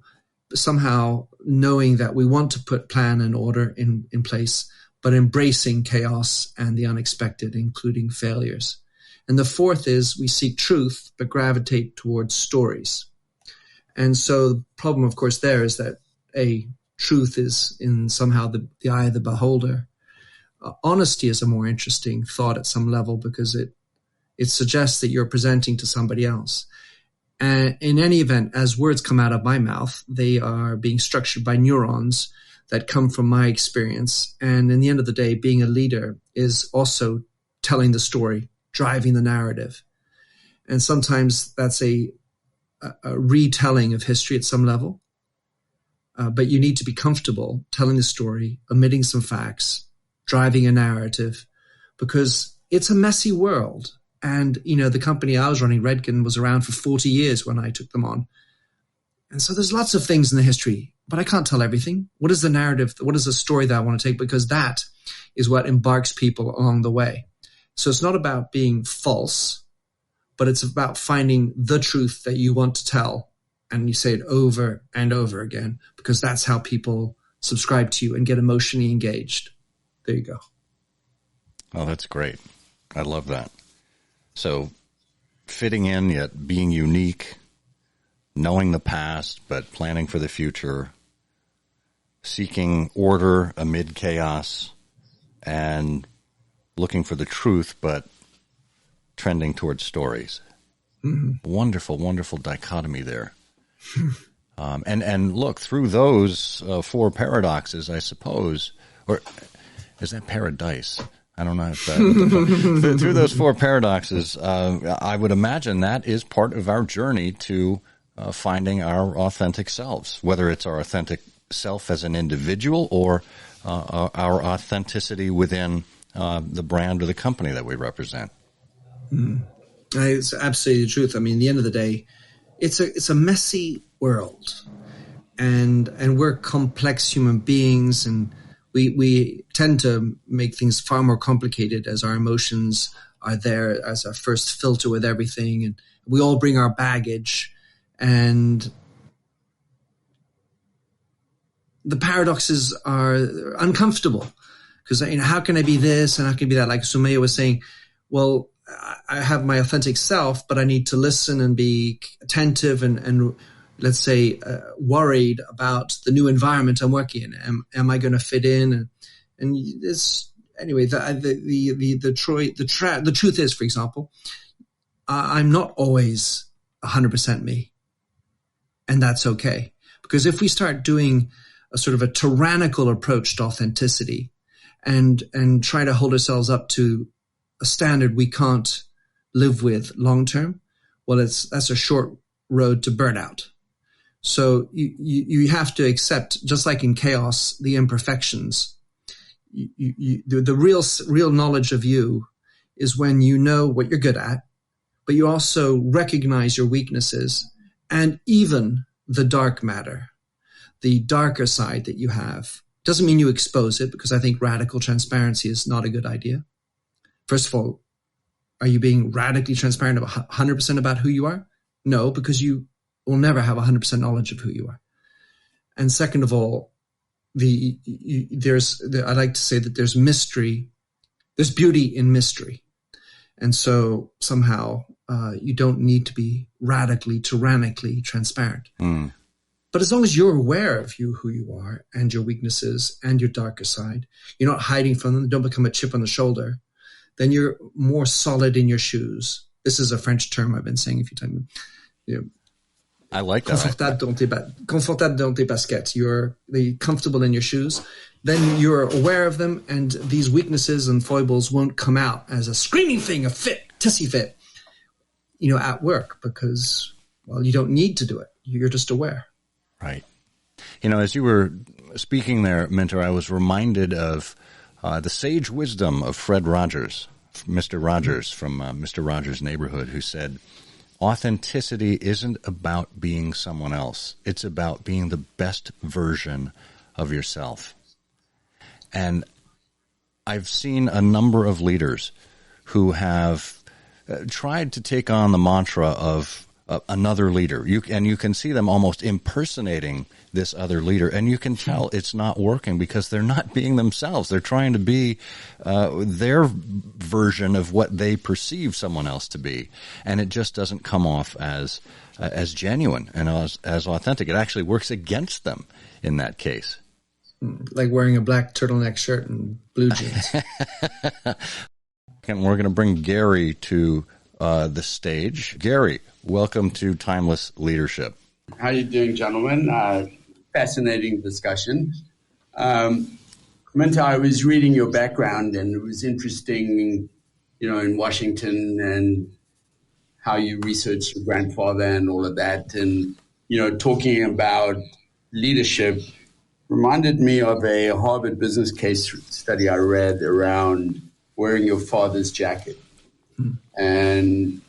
somehow knowing that we want to put plan and order in place, but embracing chaos and the unexpected, including failures. And the fourth is we seek truth, but gravitate towards stories. And so the problem, of course, there is that truth is in somehow the eye of the beholder. Honesty is a more interesting thought at some level, because it suggests that you're presenting to somebody else. And in any event, as words come out of my mouth, they are being structured by neurons that come from my experience. And in the end of the day, being a leader is also telling the story, driving the narrative. And sometimes that's a retelling of history at some level. But you need to be comfortable telling the story, omitting some facts, driving a narrative, because it's a messy world. And, the company I was running, Redken, was around for 40 years when I took them on. And so there's lots of things in the history, but I can't tell everything. What is the narrative? What is the story that I want to take? Because that is what embarks people along the way. So it's not about being false, but it's about finding the truth that you want to tell. And you say it over and over again, because that's how people subscribe to you and get emotionally engaged. There you go. Oh, that's great. I love that. So fitting in yet being unique, knowing the past but planning for the future, seeking order amid chaos, and looking for the truth but trending towards stories. Mm-hmm. Wonderful, wonderful dichotomy there. And look, through those four paradoxes, I suppose, or is that paradise? I don't know if that, through those four paradoxes, I would imagine that is part of our journey to finding our authentic selves, whether it's our authentic self as an individual or our authenticity within the brand or the company that we represent. It's absolutely the truth. I mean, at the end of the day, it's a messy world, and we're complex human beings, and we tend to make things far more complicated as our emotions are there as our first filter with everything, and we all bring our baggage, and the paradoxes are uncomfortable, because how can I be this and how can I be that? Like Sumaya was saying, well, I have my authentic self, but I need to listen and be attentive and let's say, worried about the new environment I'm working in. Am I going to fit in? And this, anyway, the truth is, for example, I'm not always 100% me. And that's okay. Because if we start doing a sort of a tyrannical approach to authenticity and try to hold ourselves up to a standard we can't live with long term, well, that's a short road to burnout. So you have to accept, just like in chaos, the imperfections. The real knowledge of you is when you know what you're good at, but you also recognize your weaknesses and even the dark matter, the darker side that you have. Doesn't mean you expose it, because I think radical transparency is not a good idea. First of all, are you being radically transparent about 100% about who you are? No, because you will never have 100% knowledge of who you are. And second of all, I like to say that there's mystery, there's beauty in mystery. And so somehow you don't need to be radically, tyrannically transparent. Mm. But as long as you're aware of who you are and your weaknesses and your darker side, you're not hiding from them, don't become a chip on the shoulder, then you're more solid in your shoes. This is a French term I've been saying a few times. I like that. Confortable dans tes baskets. You're comfortable in your shoes. Then you're aware of them, and these weaknesses and foibles won't come out as a screaming thing, a tissy fit, at work, because, well, you don't need to do it. You're just aware. Right. As you were speaking there, Minter, I was reminded of the sage wisdom of Fred Rogers, Mr. Rogers from Mr. Rogers' Neighborhood, who said, authenticity isn't about being someone else. It's about being the best version of yourself. And I've seen a number of leaders who have tried to take on the mantra of another leader. You can see them almost impersonating this other leader, and you can tell it's not working because they're not being themselves. They're trying to be their version of what they perceive someone else to be, and it just doesn't come off as genuine and as authentic. It actually works against them in that case. Like wearing a black turtleneck shirt and blue jeans. And we're going to bring Gary to the stage. Gary, welcome to Timeless Leadership. How are you doing, gentlemen? Fascinating discussion. Minter, I was reading your background, and it was interesting, in Washington and how you researched your grandfather and all of that. And, talking about leadership reminded me of a Harvard business case study I read around wearing your father's jacket. And,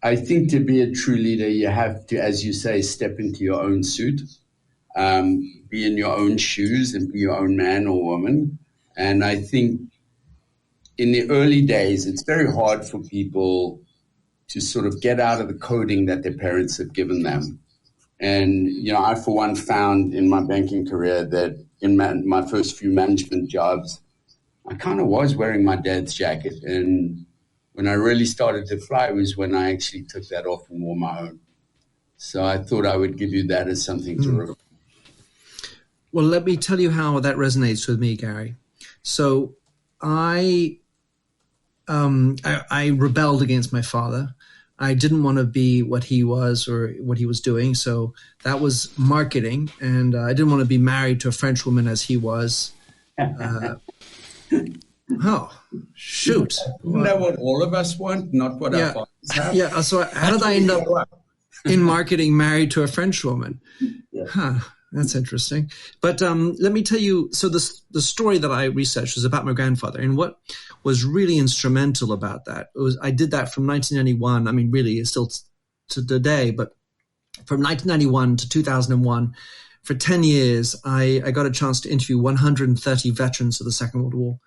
I think to be a true leader, you have to, as you say, step into your own suit, be in your own shoes and be your own man or woman. And I think in the early days, it's very hard for people to sort of get out of the coding that their parents have given them. And, I, for one, found in my banking career that in my first few management jobs, I kind of was wearing my dad's jacket. And when I really started to fly was when I actually took that off and wore my own. So I thought I would give you that as something to remember. Well, let me tell you how that resonates with me, Gary. So I rebelled against my father. I didn't want to be what he was or what he was doing. So that was marketing. And I didn't want to be married to a French woman as he was. Oh, shoot. Isn't that what all of us want? Not what our fathers have? Yeah. So how did I end up in marketing married to a French woman? Yeah. Huh. That's interesting. But let me tell you, so the story that I researched was about my grandfather. And what was really instrumental about that was I did that from 1991. I mean, really, it's still to today, but from 1991 to 2001, for 10 years, I got a chance to interview 130 veterans of the Second World War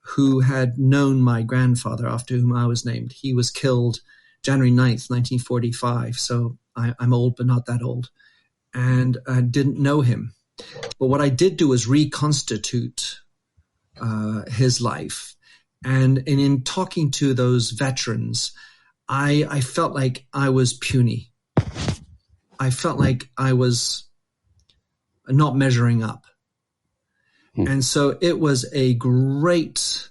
who had known my grandfather, after whom I was named. He was killed January 9th, 1945. So I'm old, but not that old. And I didn't know him. But what I did do was reconstitute his life. And in talking to those veterans, I felt like I was puny. I felt like I was not measuring up. And so it was a great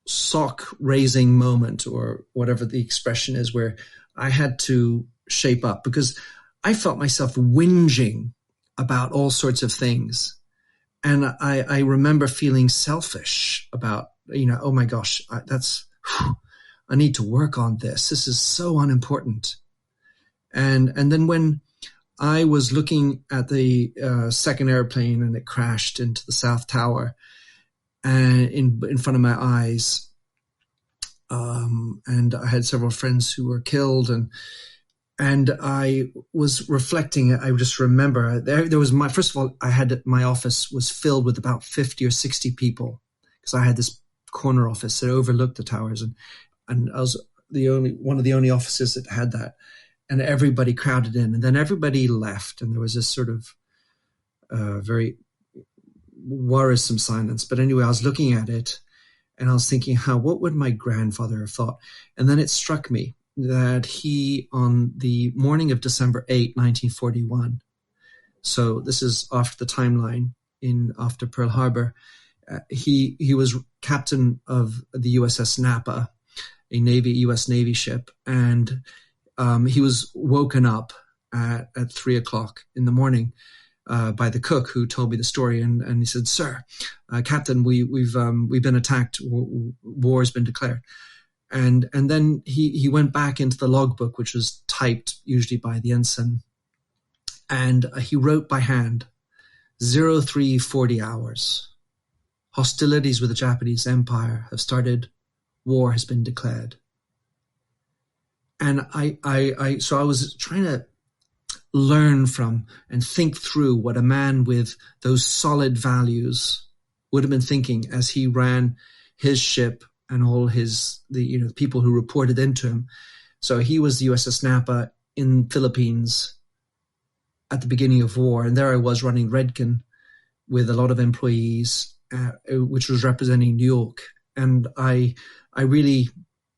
sock-raising moment, or whatever the expression is, where I had to shape up because I felt myself whinging about all sorts of things. And I remember feeling selfish about, oh my gosh, I need to work on this. This is so unimportant. And then when I was looking at the second airplane and it crashed into the South Tower and in front of my eyes, and I had several friends who were killed, and I was reflecting. I just remember there was first of all, my office was filled with about 50 or 60 people because I had this corner office that overlooked the towers, and I was one of the only offices that had that. and everybody crowded in, and then everybody left, and there was this sort of very worrisome silence. But anyway, I was looking at it, and I was thinking, what would my grandfather have thought? And then it struck me that he, on the morning of December 8, 1941, so this is after the timeline after Pearl Harbor, he was captain of the USS Napa, a U.S. Navy ship, and he was woken up at 3 o'clock in the morning by the cook who told me the story, and he said, "Sir, Captain, we've been attacked. War has been declared." And then he went back into the logbook, which was typed usually by the ensign, and he wrote by hand, 0340 hours. Hostilities with the Japanese Empire have started. War has been declared. And so I was trying to learn from and think through what a man with those solid values would have been thinking as he ran his ship and all the people who reported into him. So he was the USS Napa in Philippines at the beginning of war, and there I was running Redken with a lot of employees, which was representing New York, and I really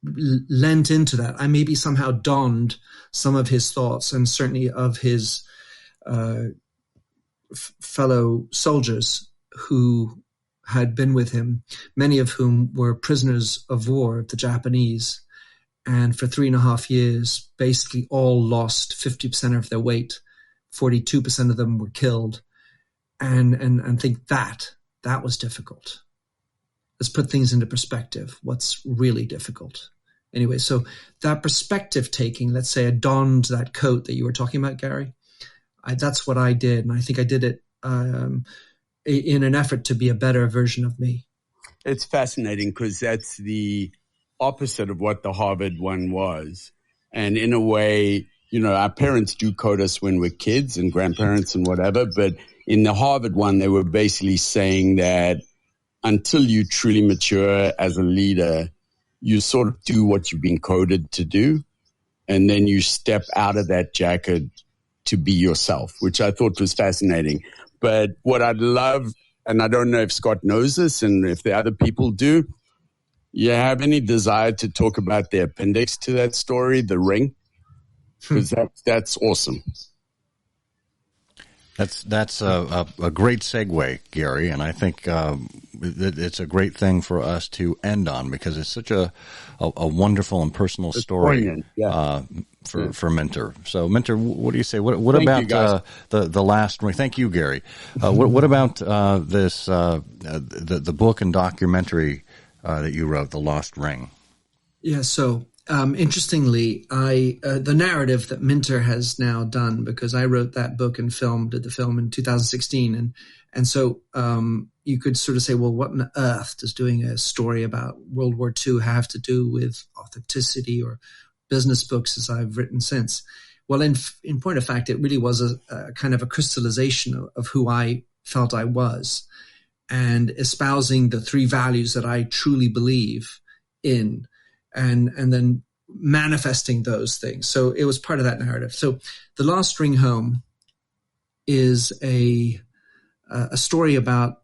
lent into that. I maybe somehow donned some of his thoughts, and certainly of his fellow soldiers who had been with him, many of whom were prisoners of war of the Japanese, and for 3.5 years, basically all lost 50% of their weight. 42% of them were killed, and think that was difficult. Let's put things into perspective. What's really difficult? Anyway, so that perspective taking, let's say I donned that coat that you were talking about, Gary. That's what I did, and I think I did it in an effort to be a better version of me. It's fascinating because that's the opposite of what the Harvard one was. And in a way, our parents do code us when we're kids and grandparents and whatever. But in the Harvard one, they were basically saying that until you truly mature as a leader, you sort of do what you've been coded to do. And then you step out of that jacket to be yourself, which I thought was fascinating. But what I'd love, and I don't know if Scott knows this and if the other people do, you have any desire to talk about the appendix to that story, the ring? Because that's awesome. That's a great segue, Gary, and I think it's a great thing for us to end on because it's such a wonderful and personal story for Minter. So, Minter, what do you say? What about the last ring? Thank you, Gary. What about this the book and documentary that you wrote, The Lost Ring? Yeah. So. Interestingly, the narrative that Minter has now done, because I wrote that book and did the film in 2016. And so, you could sort of say, well, what on earth does doing a story about World War II have to do with authenticity or business books as I've written since? Well, in point of fact, it really was a kind of a crystallization of who I felt I was and espousing the 3 values that I truly believe in. And then manifesting those things. So it was part of that narrative. So The Lost Ring Home is a story about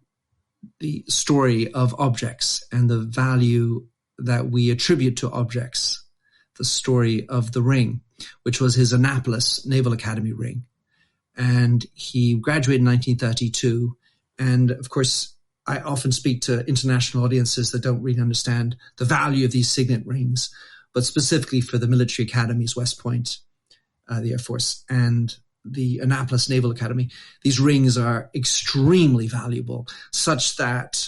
the story of objects and the value that we attribute to objects. The story of the ring, which was his Annapolis Naval Academy ring. And he graduated in 1932. And of course, I often speak to international audiences that don't really understand the value of these signet rings, but specifically for the military academies, West Point, the Air Force, and the Annapolis Naval Academy. These rings are extremely valuable, such that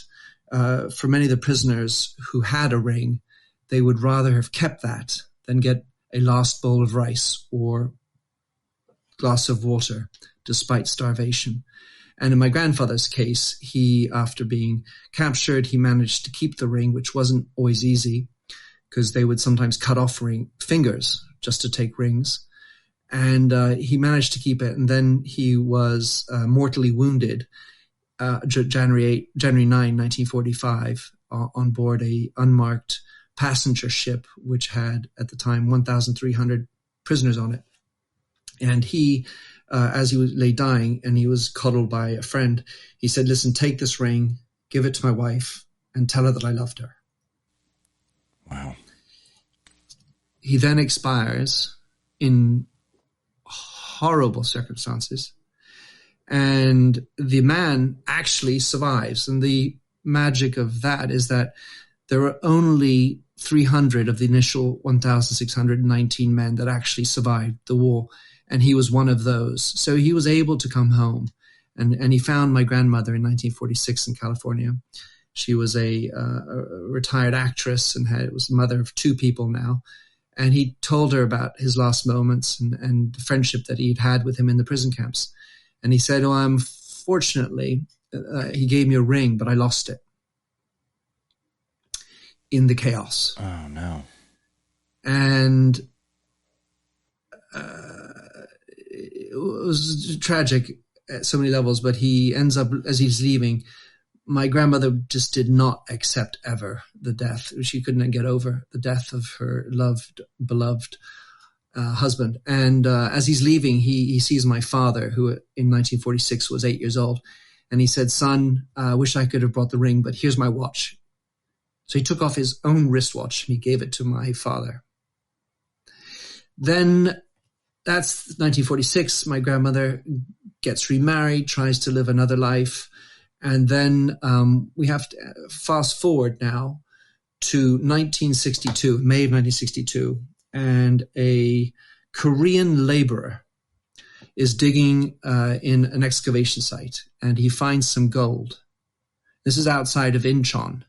for many of the prisoners who had a ring, they would rather have kept that than get a last bowl of rice or glass of water despite starvation. And in my grandfather's case, after being captured, he managed to keep the ring, which wasn't always easy because they would sometimes cut off fingers just to take rings. And he managed to keep it. And then he was mortally wounded January 9, 1945, on board a unmarked passenger ship, which had at the time 1,300 prisoners on it. And he, as he lay dying and he was cuddled by a friend, he said, listen, take this ring, give it to my wife, and tell her that I loved her. Wow. He then expires in horrible circumstances. And the man actually survives. And the magic of that is that there are only 300 of the initial 1,619 men that actually survived the war. And he was one of those. So he was able to come home. And he found my grandmother in 1946 in California. She was a retired actress and was the mother of 2 people now. And he told her about his last moments and the friendship that he'd had with him in the prison camps. And he said, unfortunately, he gave me a ring, but I lost it in the chaos. Oh, no. And it was tragic at so many levels, but he ends up, as he's leaving, my grandmother just did not accept ever the death. She couldn't get over the death of her beloved husband. And as he's leaving, he sees my father, who in 1946 was 8 years old. And he said, son, I wish I could have brought the ring, but here's my watch. So he took off his own wristwatch and he gave it to my father. Then that's 1946. My grandmother gets remarried, tries to live another life. And then we have to fast forward now to 1962, May of 1962, and a Korean laborer is digging in an excavation site, and he finds some gold. This is outside of Incheon,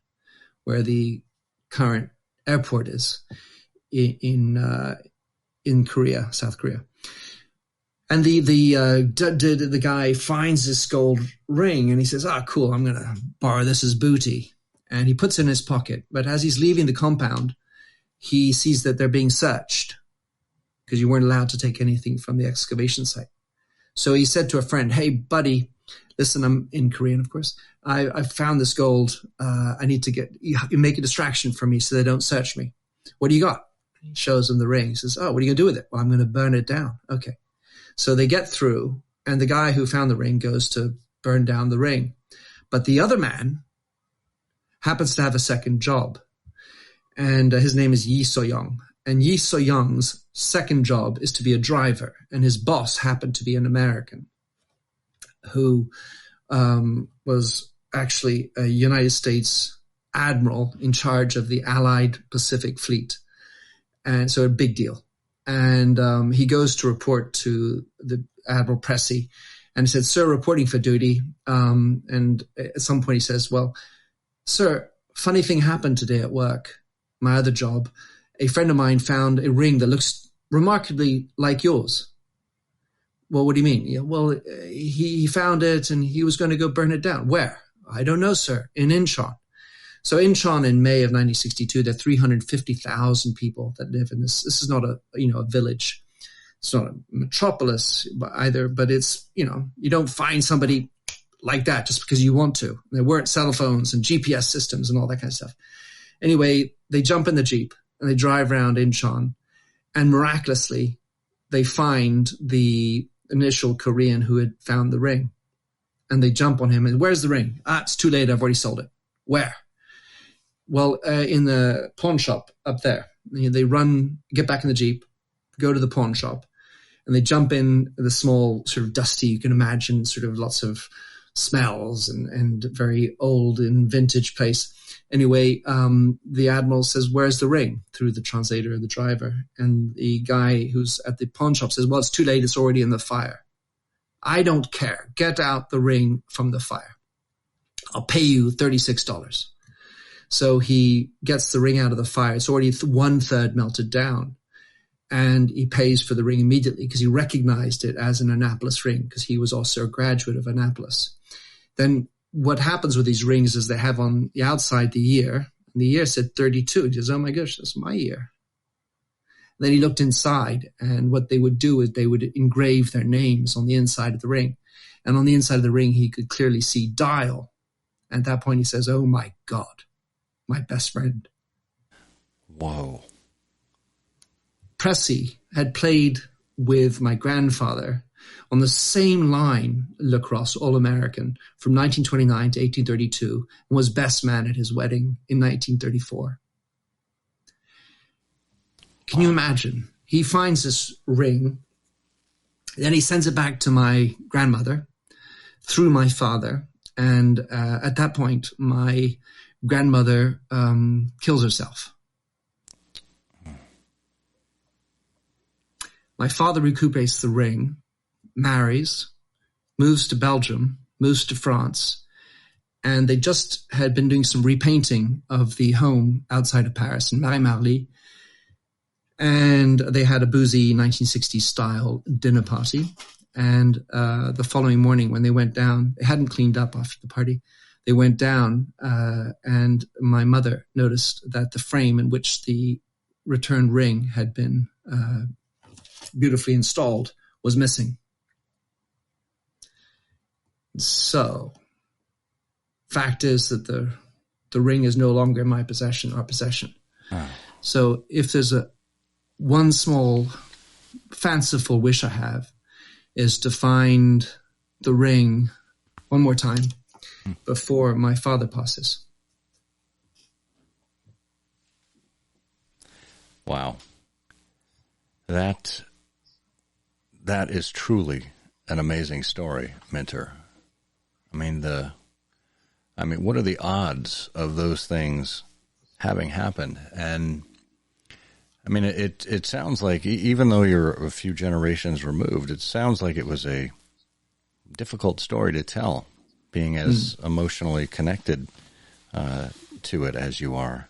where the current airport is in Korea, South Korea. And the guy finds this gold ring and he says, cool, I'm going to borrow this as booty. And he puts it in his pocket. But as he's leaving the compound, he sees that they're being searched because you weren't allowed to take anything from the excavation site. So he said to a friend, hey, buddy, listen, I'm in Korean, of course. I found this gold. I need to you make a distraction for me so they don't search me. What do you got? He shows him the ring. He says, what are you going to do with it? Well, I'm going to burn it down. Okay. So they get through, and the guy who found the ring goes to burn down the ring. But the other man happens to have a second job, and his name is Yi So-young. And Yi So-young's second job is to be a driver, and his boss happened to be an American who was actually a United States admiral in charge of the Allied Pacific Fleet. And so a big deal. And he goes to report to the Admiral Pressey, and he said, sir, reporting for duty. And at some point he says, well, sir, funny thing happened today at work, my other job. A friend of mine found a ring that looks remarkably like yours. Well, what do you mean? Yeah, well, he found it and he was going to go burn it down. Where? I don't know, sir. In Incheon. So Incheon in May of 1962, there are 350,000 people that live in this. This is not a village. It's not a metropolis either, but it's, you don't find somebody like that just because you want to. There weren't cell phones and GPS systems and all that kind of stuff. Anyway, they jump in the Jeep and they drive around Incheon, and miraculously they find the initial Korean who had found the ring, and they jump on him and, where's the ring? It's too late. I've already sold it. Where? Well, in the pawn shop up there. They get back in the Jeep, go to the pawn shop, and they jump in the small, sort of dusty, you can imagine, sort of lots of smells and very old and vintage place. Anyway, the Admiral says, where's the ring? Through the translator, the driver. And the guy who's at the pawn shop says, well, it's too late. It's already in the fire. I don't care. Get out the ring from the fire. I'll pay you $36. So he gets the ring out of the fire. It's already 1/3 melted down. And he pays for the ring immediately because he recognized it as an Annapolis ring because he was also a graduate of Annapolis. Then what happens with these rings is they have on the outside the year. And the year said 32. He says, oh my gosh, that's my year. And then he looked inside, and what they would do is they would engrave their names on the inside of the ring. And on the inside of the ring, he could clearly see Dial. At that point, he says, oh my God, my best friend. Whoa. Pressey had played with my grandfather on the same line, lacrosse, All-American, from 1929 to 1832, and was best man at his wedding in 1934. Can you imagine? He finds this ring, then he sends it back to my grandmother through my father, and at that point, my grandmother kills herself. My father recuperates the ring, marries, moves to Belgium, moves to France, and they just had been doing some repainting of the home outside of Paris in Marie-Marly, and they had a boozy 1960s style dinner party. And the following morning when they went down, they hadn't cleaned up after the party. They went down and my mother noticed that the frame in which the returned ring had been beautifully installed was missing. So, fact is that the ring is no longer in my possession, our possession. Oh. So if there's one small fanciful wish I have is to find the ring one more time before my father passes. Wow. That is truly an amazing story, Minter. I mean, what are the odds of those things having happened? And I mean, it sounds like, even though you're a few generations removed, it sounds like it was a difficult story to tell, being as emotionally connected to it as you are.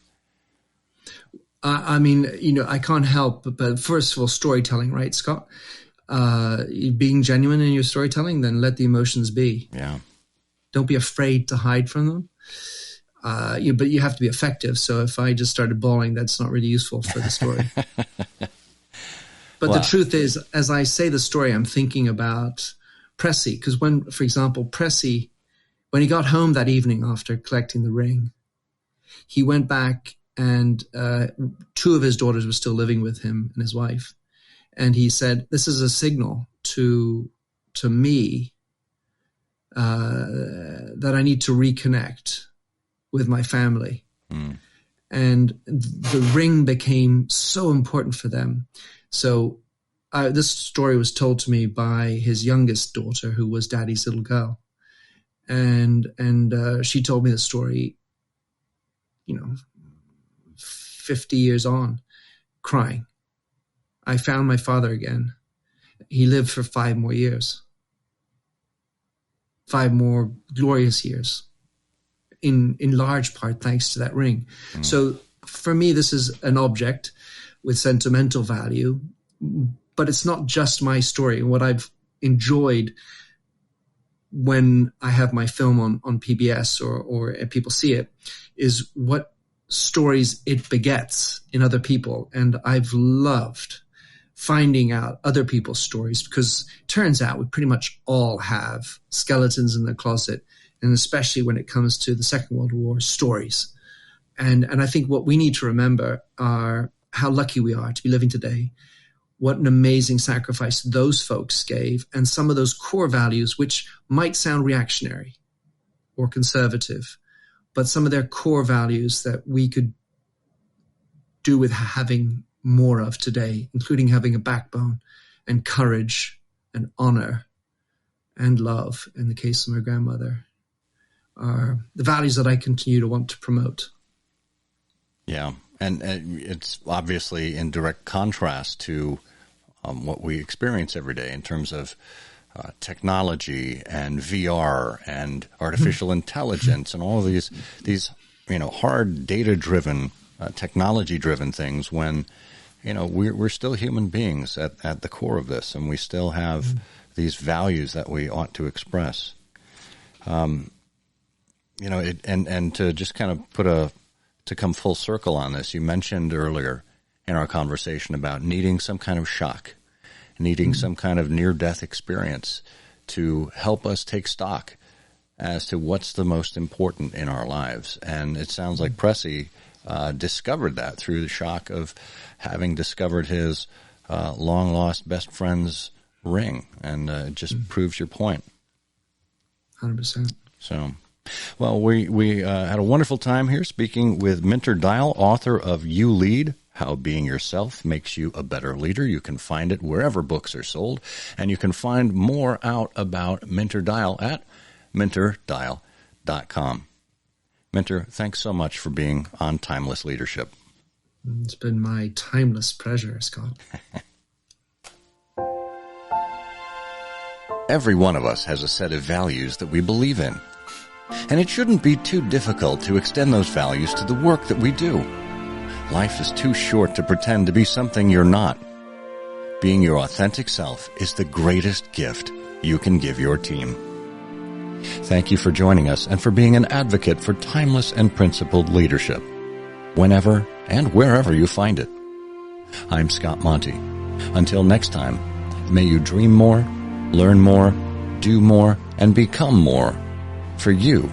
I mean, I can't help but first of all, storytelling, right, Scott? Being genuine in your storytelling, then let the emotions be. Yeah. Don't be afraid to hide from them. But you have to be effective. So if I just started bawling, that's not really useful for the story. But the truth is, as I say the story, I'm thinking about Pressy. Because when, for example, Pressy, when he got home that evening after collecting the ring, he went back and two of his daughters were still living with him and his wife. And he said, this is a signal to me that I need to reconnect with my family. And the ring became so important for them. So this story was told to me by his youngest daughter, who was Daddy's little girl. And she told me the story, 50 years on, crying. I found my father again. He lived for 5 more years. 5 more glorious years, in large part thanks to that ring. So for me, this is an object with sentimental value, but it's not just my story. And what I've enjoyed when I have my film on PBS or people see it is what stories it begets in other people. And I've loved finding out other people's stories, because it turns out we pretty much all have skeletons in the closet, and especially when it comes to the Second World War stories. And I think what we need to remember are how lucky we are to be living today, what an amazing sacrifice those folks gave, and some of those core values, which might sound reactionary or conservative, but some of their core values that we could do with having more of today, including having a backbone and courage and honor and love, in the case of my grandmother, are the values that I continue to want to promote. Yeah, and it's obviously in direct contrast to what we experience every day in terms of technology and VR and artificial intelligence and all of these hard data-driven, technology-driven things, when we're still human beings at the core of this, and we still have these values that we ought to express. And to just kind of to come full circle on this, you mentioned earlier in our conversation about needing some kind of shock, needing some kind of near-death experience to help us take stock as to what's the most important in our lives. And it sounds like Pressy discovered that through the shock of having discovered his long-lost best friend's ring, and it just proves your point. 100%. So, well, we had a wonderful time here speaking with Minter Dial, author of You Lead, How Being Yourself Makes You a Better Leader. You can find it wherever books are sold, and you can find more out about Minter Dial at minterdial.com. Minter, thanks so much for being on Timeless Leadership. It's been my timeless pleasure, Scott. Every one of us has a set of values that we believe in. And it shouldn't be too difficult to extend those values to the work that we do. Life is too short to pretend to be something you're not. Being your authentic self is the greatest gift you can give your team. Thank you for joining us and for being an advocate for timeless and principled leadership, whenever and wherever you find it. I'm Scott Monty. Until next time, may you dream more, learn more, do more, and become more, for you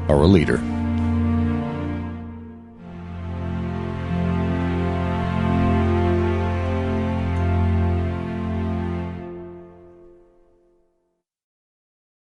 are a leader.